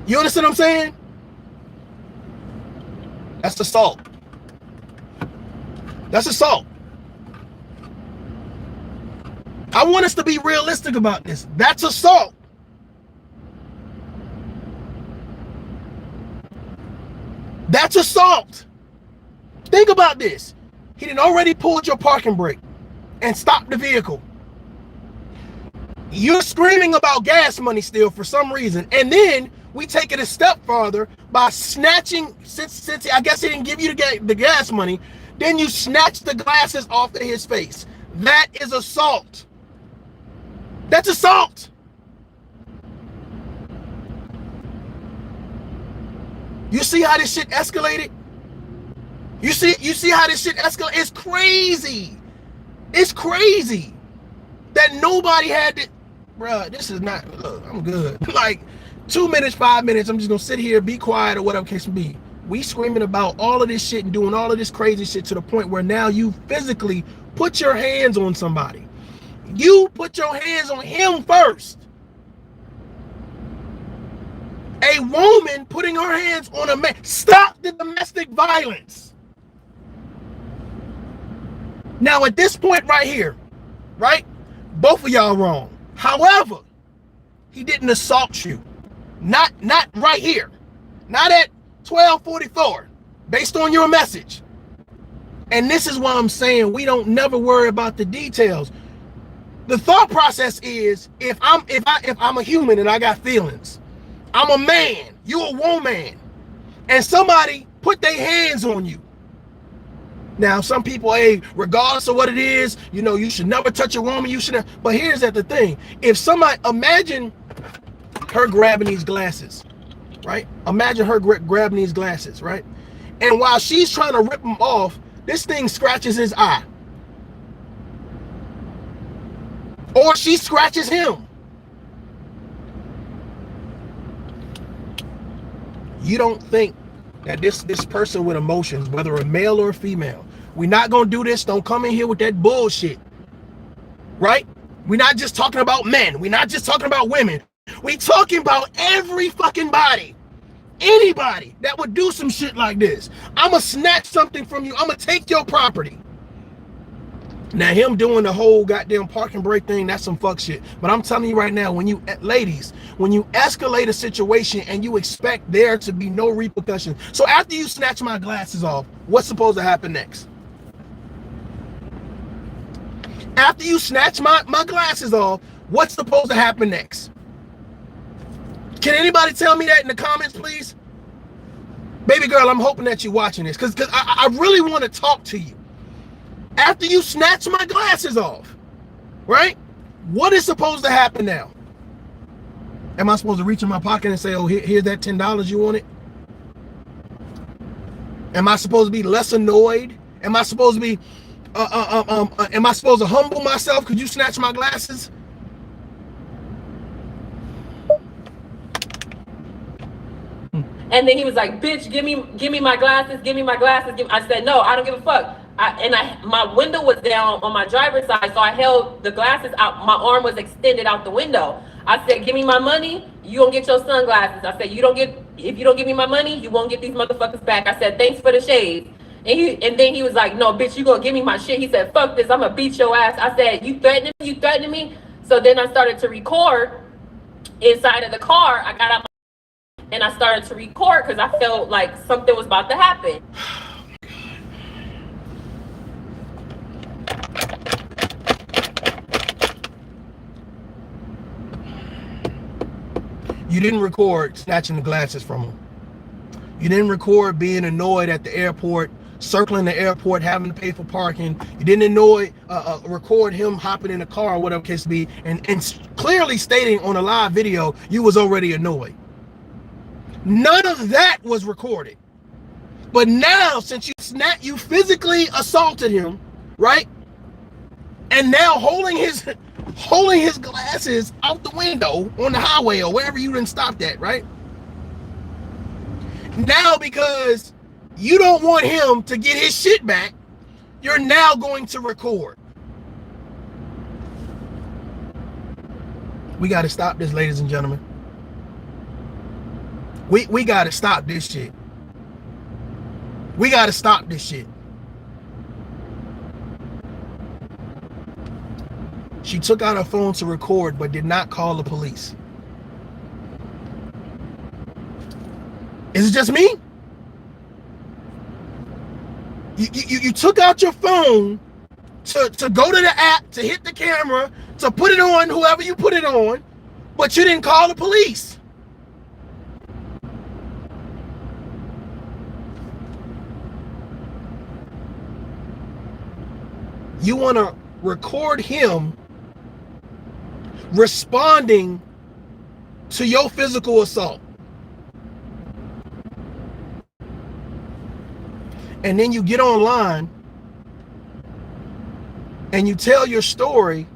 You understand what I'm saying? That's assault. That's assault. I want us to be realistic about this. That's assault. That's assault. Think about this. He done already pulled your parking brake and stopped the vehicle. You're screaming about gas money still for some reason. And then we take it a step farther by snatching, since I guess he didn't give you the gas money, then you snatch the glasses off of his face. That is assault. That's assault. You see how this shit escalated? You see how this shit escalated? It's crazy. It's crazy that nobody had to, bruh, this is not, look, I'm good. Like 2 minutes, 5 minutes, I'm just gonna sit here, be quiet or whatever case may be. We screaming about all of this shit and doing all of this crazy shit to the point where now you physically put your hands on somebody. You put your hands on him first. A woman putting her hands on a man. Stop the domestic violence. Now at this point right here, right? Both of y'all wrong. However, he didn't assault you. Not right here. Not at 12:44, based on your message. And this is why I'm saying we don't never worry about the details. The thought process is if I'm a human and I got feelings, I'm a man, you a woman, and somebody put their hands on you. Now, some people, hey, regardless of what it is, you know, you should never touch a woman. You should. But here's the thing: if somebody, imagine her grabbing these glasses, right? Imagine her grabbing these glasses, right? And while she's trying to rip them off, this thing scratches his eye, or she scratches him. You don't think that this person with emotions, whether a male or a female, we're not gonna do this. Don't come in here with that bullshit, right? We're not just talking about men. We're not just talking about women. We talking about every fucking body. Anybody that would do some shit like this. I'ma snatch something from you. I'ma take your property. Now him doing the whole goddamn parking brake thing, that's some fuck shit. But I'm telling you right now, when you, ladies, when you escalate a situation and you expect there to be no repercussions. So after you snatch my glasses off, what's supposed to happen next? After you snatch my glasses off, what's supposed to happen next? Can anybody tell me that in the comments, please? Baby girl, I'm hoping that you're watching this because I really want to talk to you. After you snatch my glasses off, right? What is supposed to happen now? Am I supposed to reach in my pocket and say, oh, here's that $10 you wanted? Am I supposed to be less annoyed? Am I supposed to be, am I supposed to humble myself because you snatched my glasses? And then he was like, bitch, give me my glasses, give me my glasses. I said, no, I don't give a fuck. My window was down on my driver's side, so I held the glasses out. My arm was extended out the window. I said, give me my money, you gonna get your sunglasses. I said, if you don't give me my money, you won't get these motherfuckers back. I said, thanks for the shade. And then he was like, no, bitch, you gonna give me my shit. He said, fuck this, I'm gonna beat your ass. I said, you threatening me? So then I started to record inside of the car. I got out and I started to record because I felt like something was about to happen. You didn't record snatching the glasses from him. You didn't record being annoyed at the airport, circling the airport, having to pay for parking. You didn't record him hopping in the car or whatever the case be, and clearly stating on a live video you was already annoyed. None of that was recorded. But now, since you physically assaulted him, right? And now holding his glasses out the window on the highway or wherever you didn't stop at, right? Now, because you don't want him to get his shit back, you're now going to record. We got to stop this, ladies and gentlemen. We got to stop this shit. We got to stop this shit. She took out her phone to record, but did not call the police. Is it just me? You took out your phone to go to the app, to hit the camera, to put it on whoever you put it on, but you didn't call the police. You want to record him responding to your physical assault. And then you get online and you tell your story,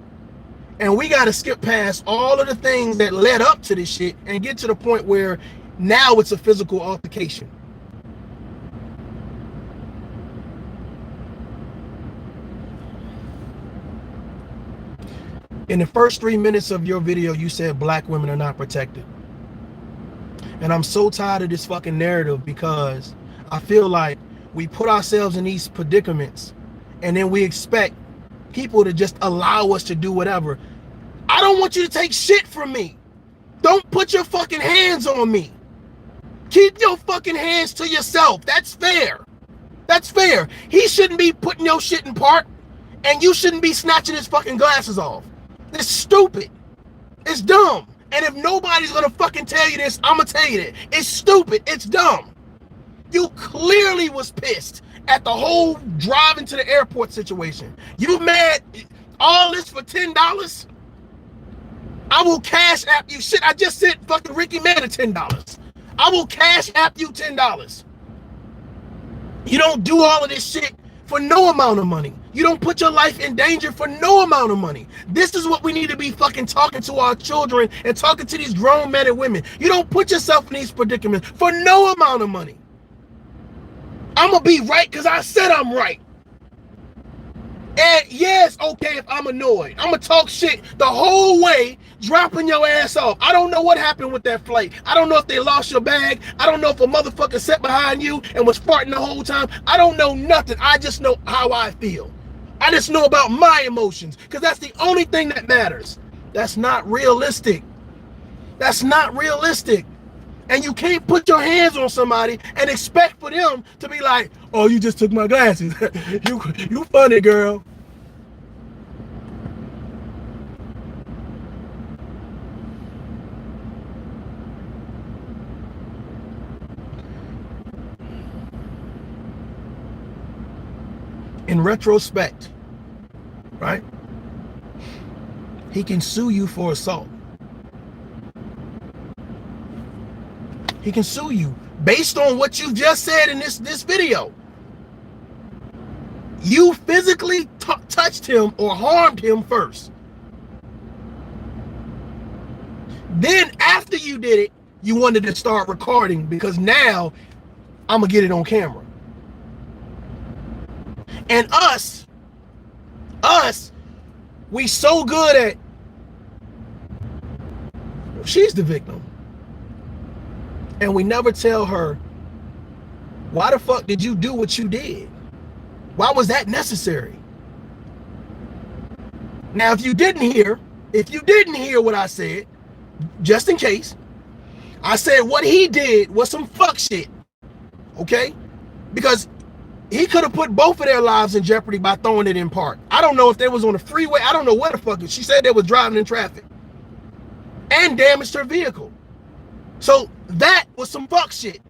and we got to skip past all of the things that led up to this shit and get to the point where now it's a physical altercation. In the first 3 minutes of your video, you said black women are not protected. And I'm so tired of this fucking narrative, because I feel like we put ourselves in these predicaments and then we expect people to just allow us to do whatever. I don't want you to take shit from me. Don't put your fucking hands on me. Keep your fucking hands to yourself. That's fair. That's fair. He shouldn't be putting your shit in park, and you shouldn't be snatching his fucking glasses off. It's stupid. It's dumb. And if nobody's gonna fucking tell you this, I'm gonna tell you that. It's stupid. It's dumb. You clearly was pissed at the whole driving to the airport situation. You mad? All this for $10? I will cash app you. Shit, I just sent fucking Ricky Man $10. I will cash app you $10. You don't do all of this shit for no amount of money. You don't put your life in danger for no amount of money. This is what we need to be fucking talking to our children and talking to these grown men and women. You don't put yourself in these predicaments for no amount of money. I'm gonna be right because I said I'm right. And yes, okay, if I'm annoyed, I'm gonna talk shit the whole way, dropping your ass off. I don't know what happened with that flight. I don't know if they lost your bag. I don't know if a motherfucker sat behind you and was farting the whole time. I don't know nothing. I just know how I feel. I just know about my emotions, because that's the only thing that matters. That's not realistic. That's not realistic. And you can't put your hands on somebody and expect for them to be like, oh, you just took my glasses. you funny, girl. In retrospect, right? he can sue you for assault. He can sue you based on what you just said in this video. You physically touched him or harmed him first. Then after you did it, you wanted to start recording because now I'm gonna get it on camera. And us, we so good at, she's the victim. And we never tell her, why the fuck did you do what you did? Why was that necessary? Now, if you didn't hear what I said, just in case, I said what he did was some fuck shit, okay? Because he could have put both of their lives in jeopardy by throwing it in park. I don't know if they was on the freeway. I don't know what the fuck. She said they was driving in traffic and damaged her vehicle. So that was some fuck shit.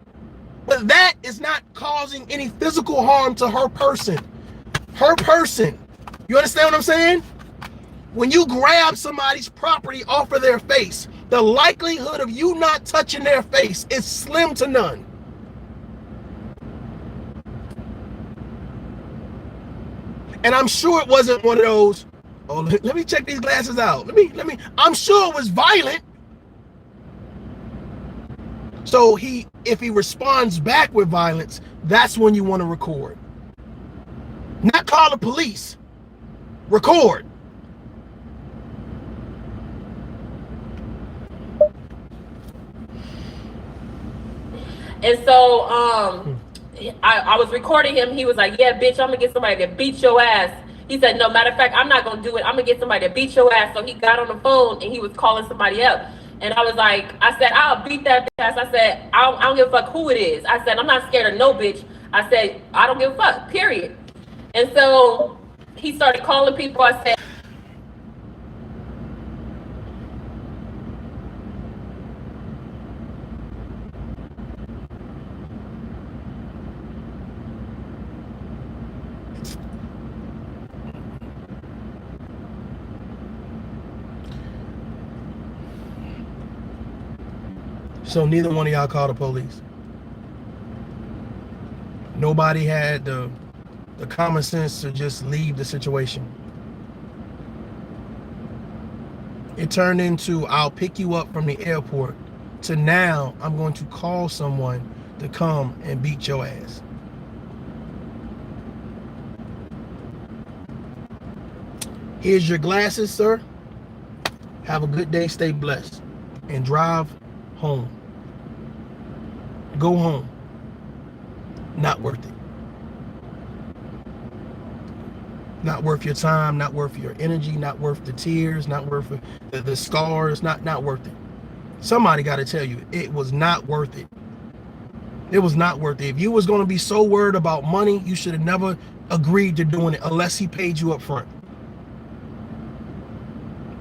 But that is not causing any physical harm to her person. Her person. You understand what I'm saying? When you grab somebody's property off of their face, the likelihood of you not touching their face is slim to none. And I'm sure it wasn't one of those, oh, let me check these glasses out. I'm sure it was violent. So if he responds back with violence, that's when you want to record. Not call the police. Record. And so I was recording him. He was like, yeah, bitch, I'm gonna get somebody to beat your ass. He said, no, matter of fact, I'm not gonna do it. I'm gonna get somebody to beat your ass. So he got on the phone and he was calling somebody up. And I was like, I said, I'll beat that bitch ass. I said, I don't give a fuck who it is. I said, I'm not scared of no bitch. I said, I don't give a fuck, period. And so he started calling people. I said, so neither one of y'all called the police. Nobody had the common sense to just leave the situation. It turned into, I'll pick you up from the airport, to now I'm going to call someone to come and beat your ass. Here's your glasses, sir. Have a good day, stay blessed, and drive home. Go home. Not worth it. Not worth your time, not worth your energy, not worth the tears, not worth the scars, not worth it. Somebody got to tell you, it was not worth it. It was not worth it. If you was going to be so worried about money, you should have never agreed to doing it unless he paid you up front.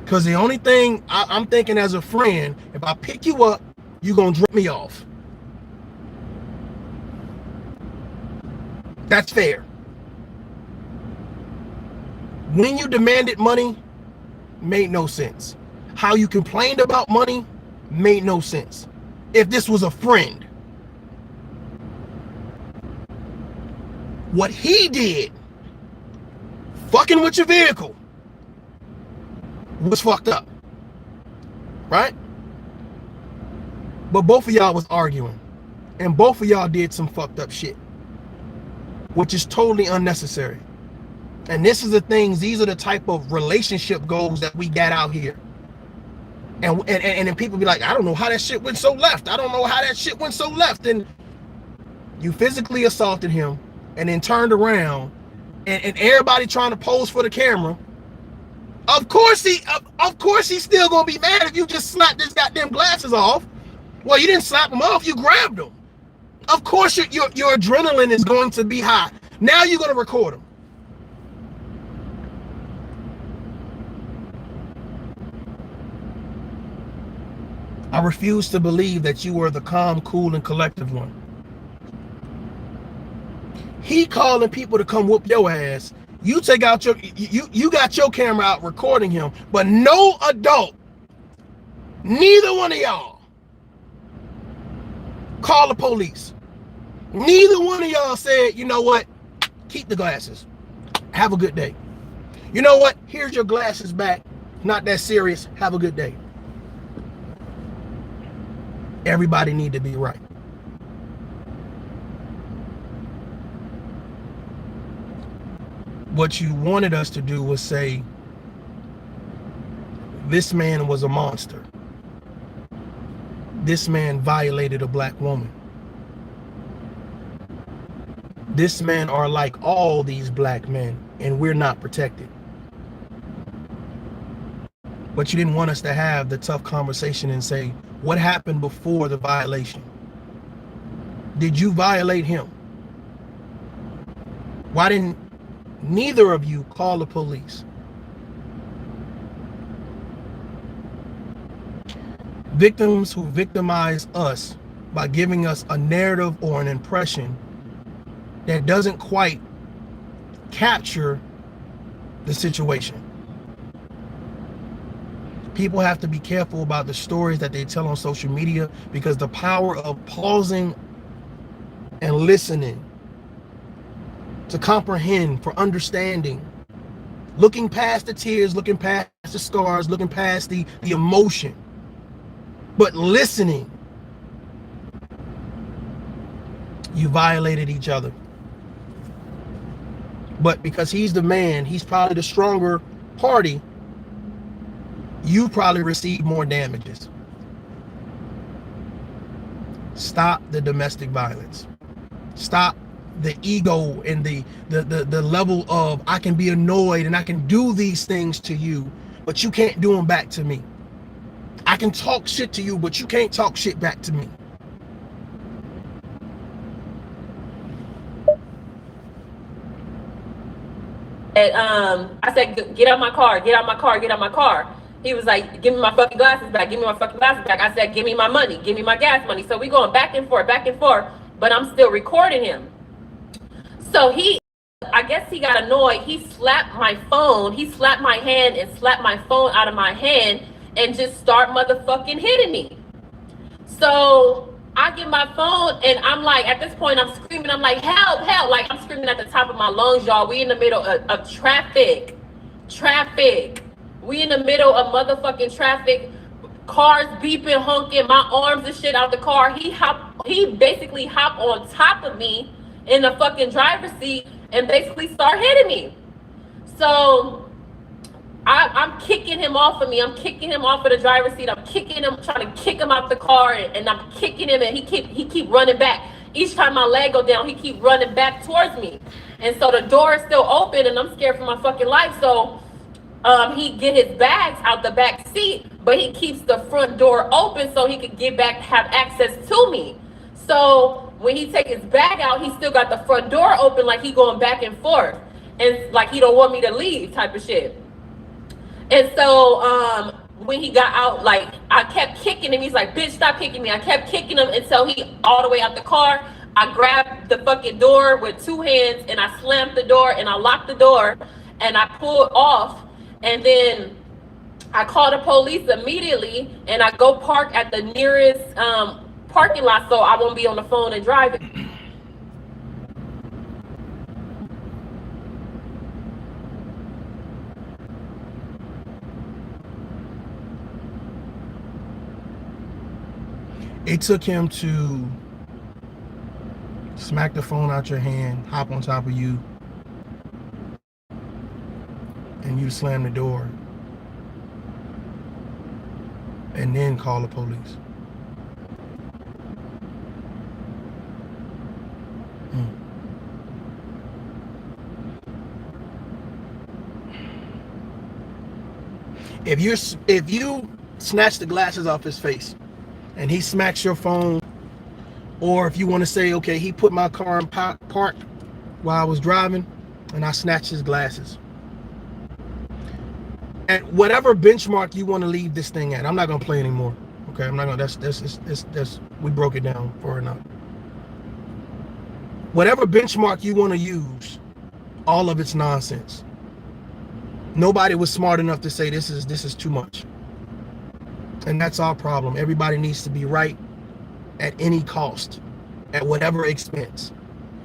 Because the only thing I'm thinking as a friend, if I pick you up, you're going to drop me off. That's fair. When you demanded money, made no sense. How you complained about money made no sense. If this was a friend. What he did, fucking with your vehicle, was fucked up. Right? But both of y'all was arguing. And both of y'all did some fucked up shit. Which is totally unnecessary. And this is the things, these are the type of relationship goals that we got out here. And then people be like, I don't know how that shit went so left. I don't know how that shit went so left. And you physically assaulted him and then turned around and everybody trying to pose for the camera. Of course he's still gonna be mad if you just slapped his goddamn glasses off. Well, you didn't slap him off, you grabbed them. Of course your adrenaline is going to be high. Now you're gonna record him. I refuse to believe that you were the calm, cool, and collective one. He calling people to come whoop your ass. You take out you got your camera out recording him, but no adult, neither one of y'all call the police. Neither one of y'all said, you know what, keep the glasses. Have a good day. You know what, here's your glasses back. Not that serious. Have a good day. Everybody need to be right. What you wanted us to do was say, this man was a monster. This man violated a black woman. This man are like all these black men, and we're not protected. But you didn't want us to have the tough conversation and say, what happened before the violation? Did you violate him? Why didn't neither of you call the police? Victims who victimize us by giving us a narrative or an impression that doesn't quite capture the situation. People have to be careful about the stories that they tell on social media, because the power of pausing and listening to comprehend, for understanding, looking past the tears, looking past the scars, looking past the emotion, but listening. You violated each other. But because he's the man, he's probably the stronger party, you probably received more damages. Stop the domestic violence. Stop the ego and the level of, I can be annoyed and I can do these things to you, but you can't do them back to me. I can talk shit to you, but you can't talk shit back to me. And I said, get out my car, get out my car, get out my car. He was like, give me my fucking glasses back, give me my fucking glasses back. I said, give me my money, give me my gas money. So we going back and forth, but I'm still recording him. So I guess he got annoyed. He slapped my phone. He slapped my hand and slapped my phone out of my hand and just start motherfucking hitting me. So I get my phone and I'm like, at this point I'm screaming. I'm like, help, help. Like, I'm screaming at the top of my lungs, y'all. We in the middle of traffic. We in the middle of motherfucking traffic. Cars beeping, honking, my arms and shit out the car. He basically hopped on top of me in the fucking driver's seat and basically start hitting me. So I'm kicking him off of me. I'm kicking him off of the driver's seat. I'm kicking him, trying to kick him out the car, and I'm kicking him, and he keep running back. Each time my leg go down, he keep running back towards me. And so the door is still open, and I'm scared for my fucking life. So he get his bags out the back seat, but he keeps the front door open so he could get back, have access to me. So when he take his bag out, he still got the front door open, like he going back and forth, and like he don't want me to leave type of shit. And so when he got out, like, I kept kicking him. He's like, bitch, stop kicking me. I kept kicking him until he all the way out the car. I grabbed the fucking door with two hands and I slammed the door and I locked the door and I pulled off. And then I called the police immediately and I go park at the nearest parking lot so I won't be on the phone and driving. It took him to smack the phone out your hand, hop on top of you, and you slam the door, and then call the police. If you snatch the glasses off his face and he smacks your phone, or if you want to say, okay, he put my car in park while I was driving and I snatched his glasses. At whatever benchmark you want to leave this thing at, I'm not gonna play anymore. Okay, I'm not gonna. That's we broke it down for enough. Whatever benchmark you want to use, all of it's nonsense. Nobody was smart enough to say this is too much. And that's our problem. Everybody needs to be right at any cost, at whatever expense.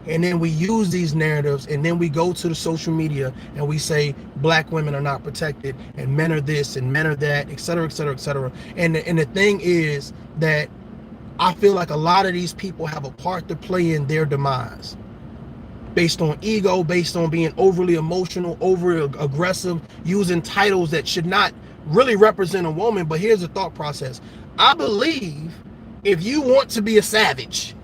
And then we use these narratives, and then we go to the social media and we say black women are not protected, and men are this and men are that, et cetera, et cetera, et cetera. And the thing is that I feel like a lot of these people have a part to play in their demise, based on ego, based on being overly emotional, over aggressive, using titles that should not really represent a woman. But here's the thought process. I believe if you want to be a savage,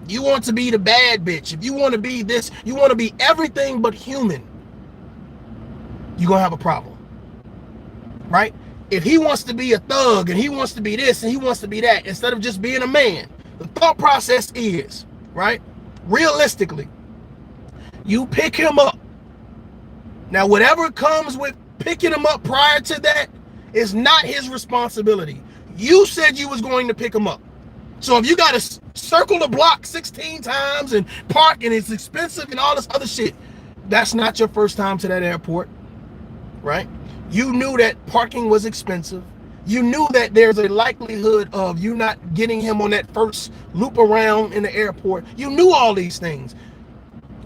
you want to be the bad bitch, if you want to be this, you want to be everything but human, you're going to have a problem, right? If he wants to be a thug and he wants to be this and he wants to be that, instead of just being a man, the thought process is, right, realistically, you pick him up. Now, whatever comes with picking him up prior to that is not his responsibility. You said you was going to pick him up. So if you got to circle the block 16 times and park and it's expensive and all this other shit, that's not your first time to that airport, right? You knew that parking was expensive. You knew that there's a likelihood of you not getting him on that first loop around in the airport. You knew all these things.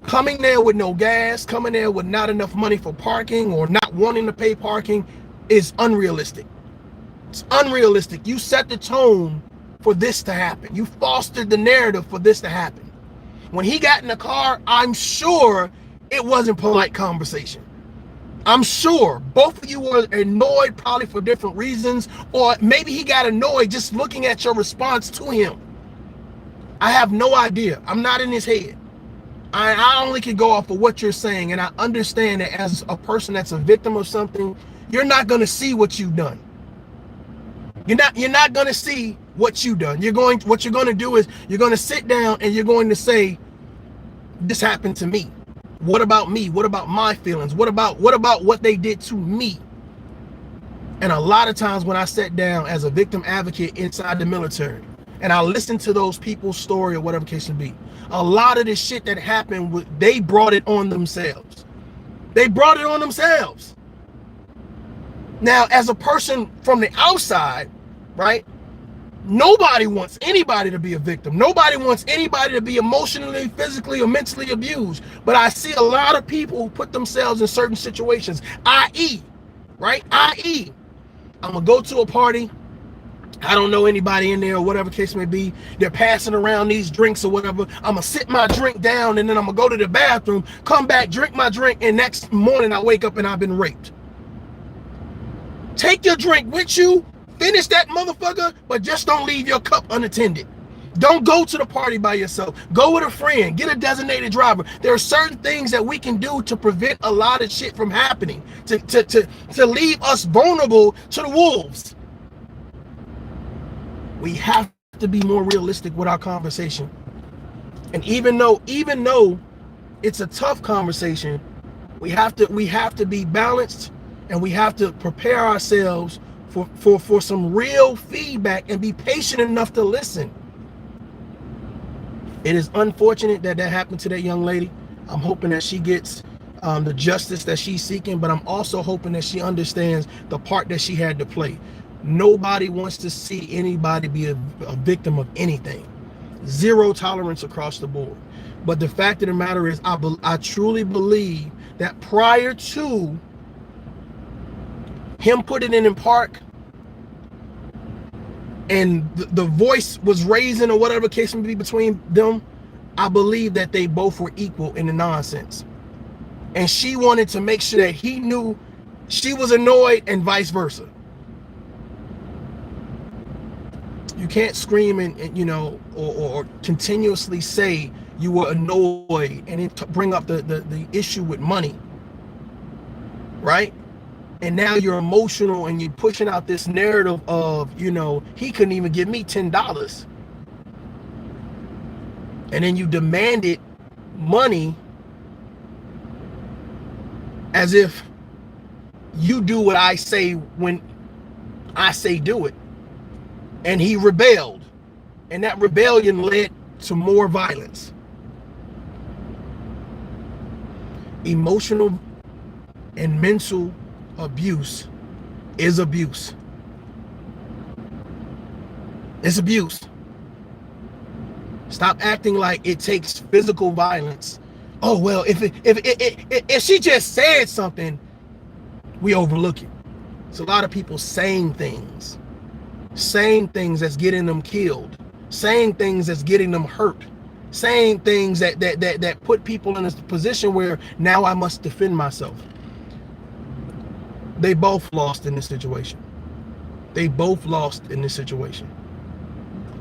Coming there with no gas, coming there with not enough money for parking or not wanting to pay parking is unrealistic. It's unrealistic. You set the tone for this to happen. You fostered the narrative for this to happen. When he got in the car, I'm sure it wasn't polite conversation. I'm sure both of you were annoyed, probably for different reasons, or maybe he got annoyed just looking at your response to him. I have no idea. I'm not in his head. I only can go off of what you're saying, and I understand that as a person that's a victim of something, you're not going to see what you've done. You're not going to see what you've done. What you're going to do is you're going to sit down and you're going to say, this happened to me. What about me? What about my feelings? What about what they did to me? And a lot of times when I sat down as a victim advocate inside the military and I listened to those people's story or whatever case it be, a lot of the shit that happened, they brought it on themselves. They brought it on themselves. Now, as a person from the outside, right? Nobody wants anybody to be a victim. Nobody wants anybody to be emotionally, physically, or mentally abused. But I see a lot of people who put themselves in certain situations, i.e., right? i.e., I'm going to go to a party. I don't know anybody in there or whatever case may be. They're passing around these drinks or whatever. I'm going to sit my drink down and then I'm going to go to the bathroom, come back, drink my drink, and next morning I wake up and I've been raped. Take your drink with you. Finish that motherfucker, but just don't leave your cup unattended. Don't go to the party by yourself. Go with a friend. Get a designated driver. There are certain things that we can do to prevent a lot of shit from happening, to leave us vulnerable to the wolves. We have to be more realistic with our conversation. And even though it's a tough conversation, we have to be balanced, and we have to prepare ourselves for some real feedback and be patient enough to listen. It is unfortunate that happened to that young lady. I'm hoping that she gets the justice that she's seeking, but I'm also hoping that she understands the part that she had to play. Nobody wants to see anybody be a victim of anything. Zero tolerance across the board. But the fact of the matter is, I truly believe that prior to him putting it in park and the voice was raising or whatever case may be between them, I believe that they both were equal in the nonsense. And she wanted to make sure that he knew she was annoyed and vice versa. You can't scream and you know, or continuously say you were annoyed and then bring up the issue with money, right? And now you're emotional and you're pushing out this narrative of, you know, he couldn't even give me $10. And then you demanded money as if you do what I say when I say do it. And he rebelled. And that rebellion led to more violence. Emotional and mental abuse is abuse. It's abuse. Stop acting like it takes physical violence. Oh well, if she just said something, we overlook it. It's a lot of people saying things that's getting them killed, saying things that's getting them hurt, saying things that put people in a position where now I must defend myself. They both lost in this situation. They both lost in this situation.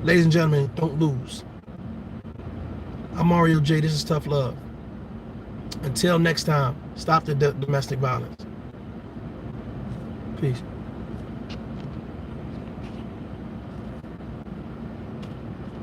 Ladies and gentlemen, don't lose. I'm Mario J. This is Tough Love. Until next time, stop the domestic violence. Peace.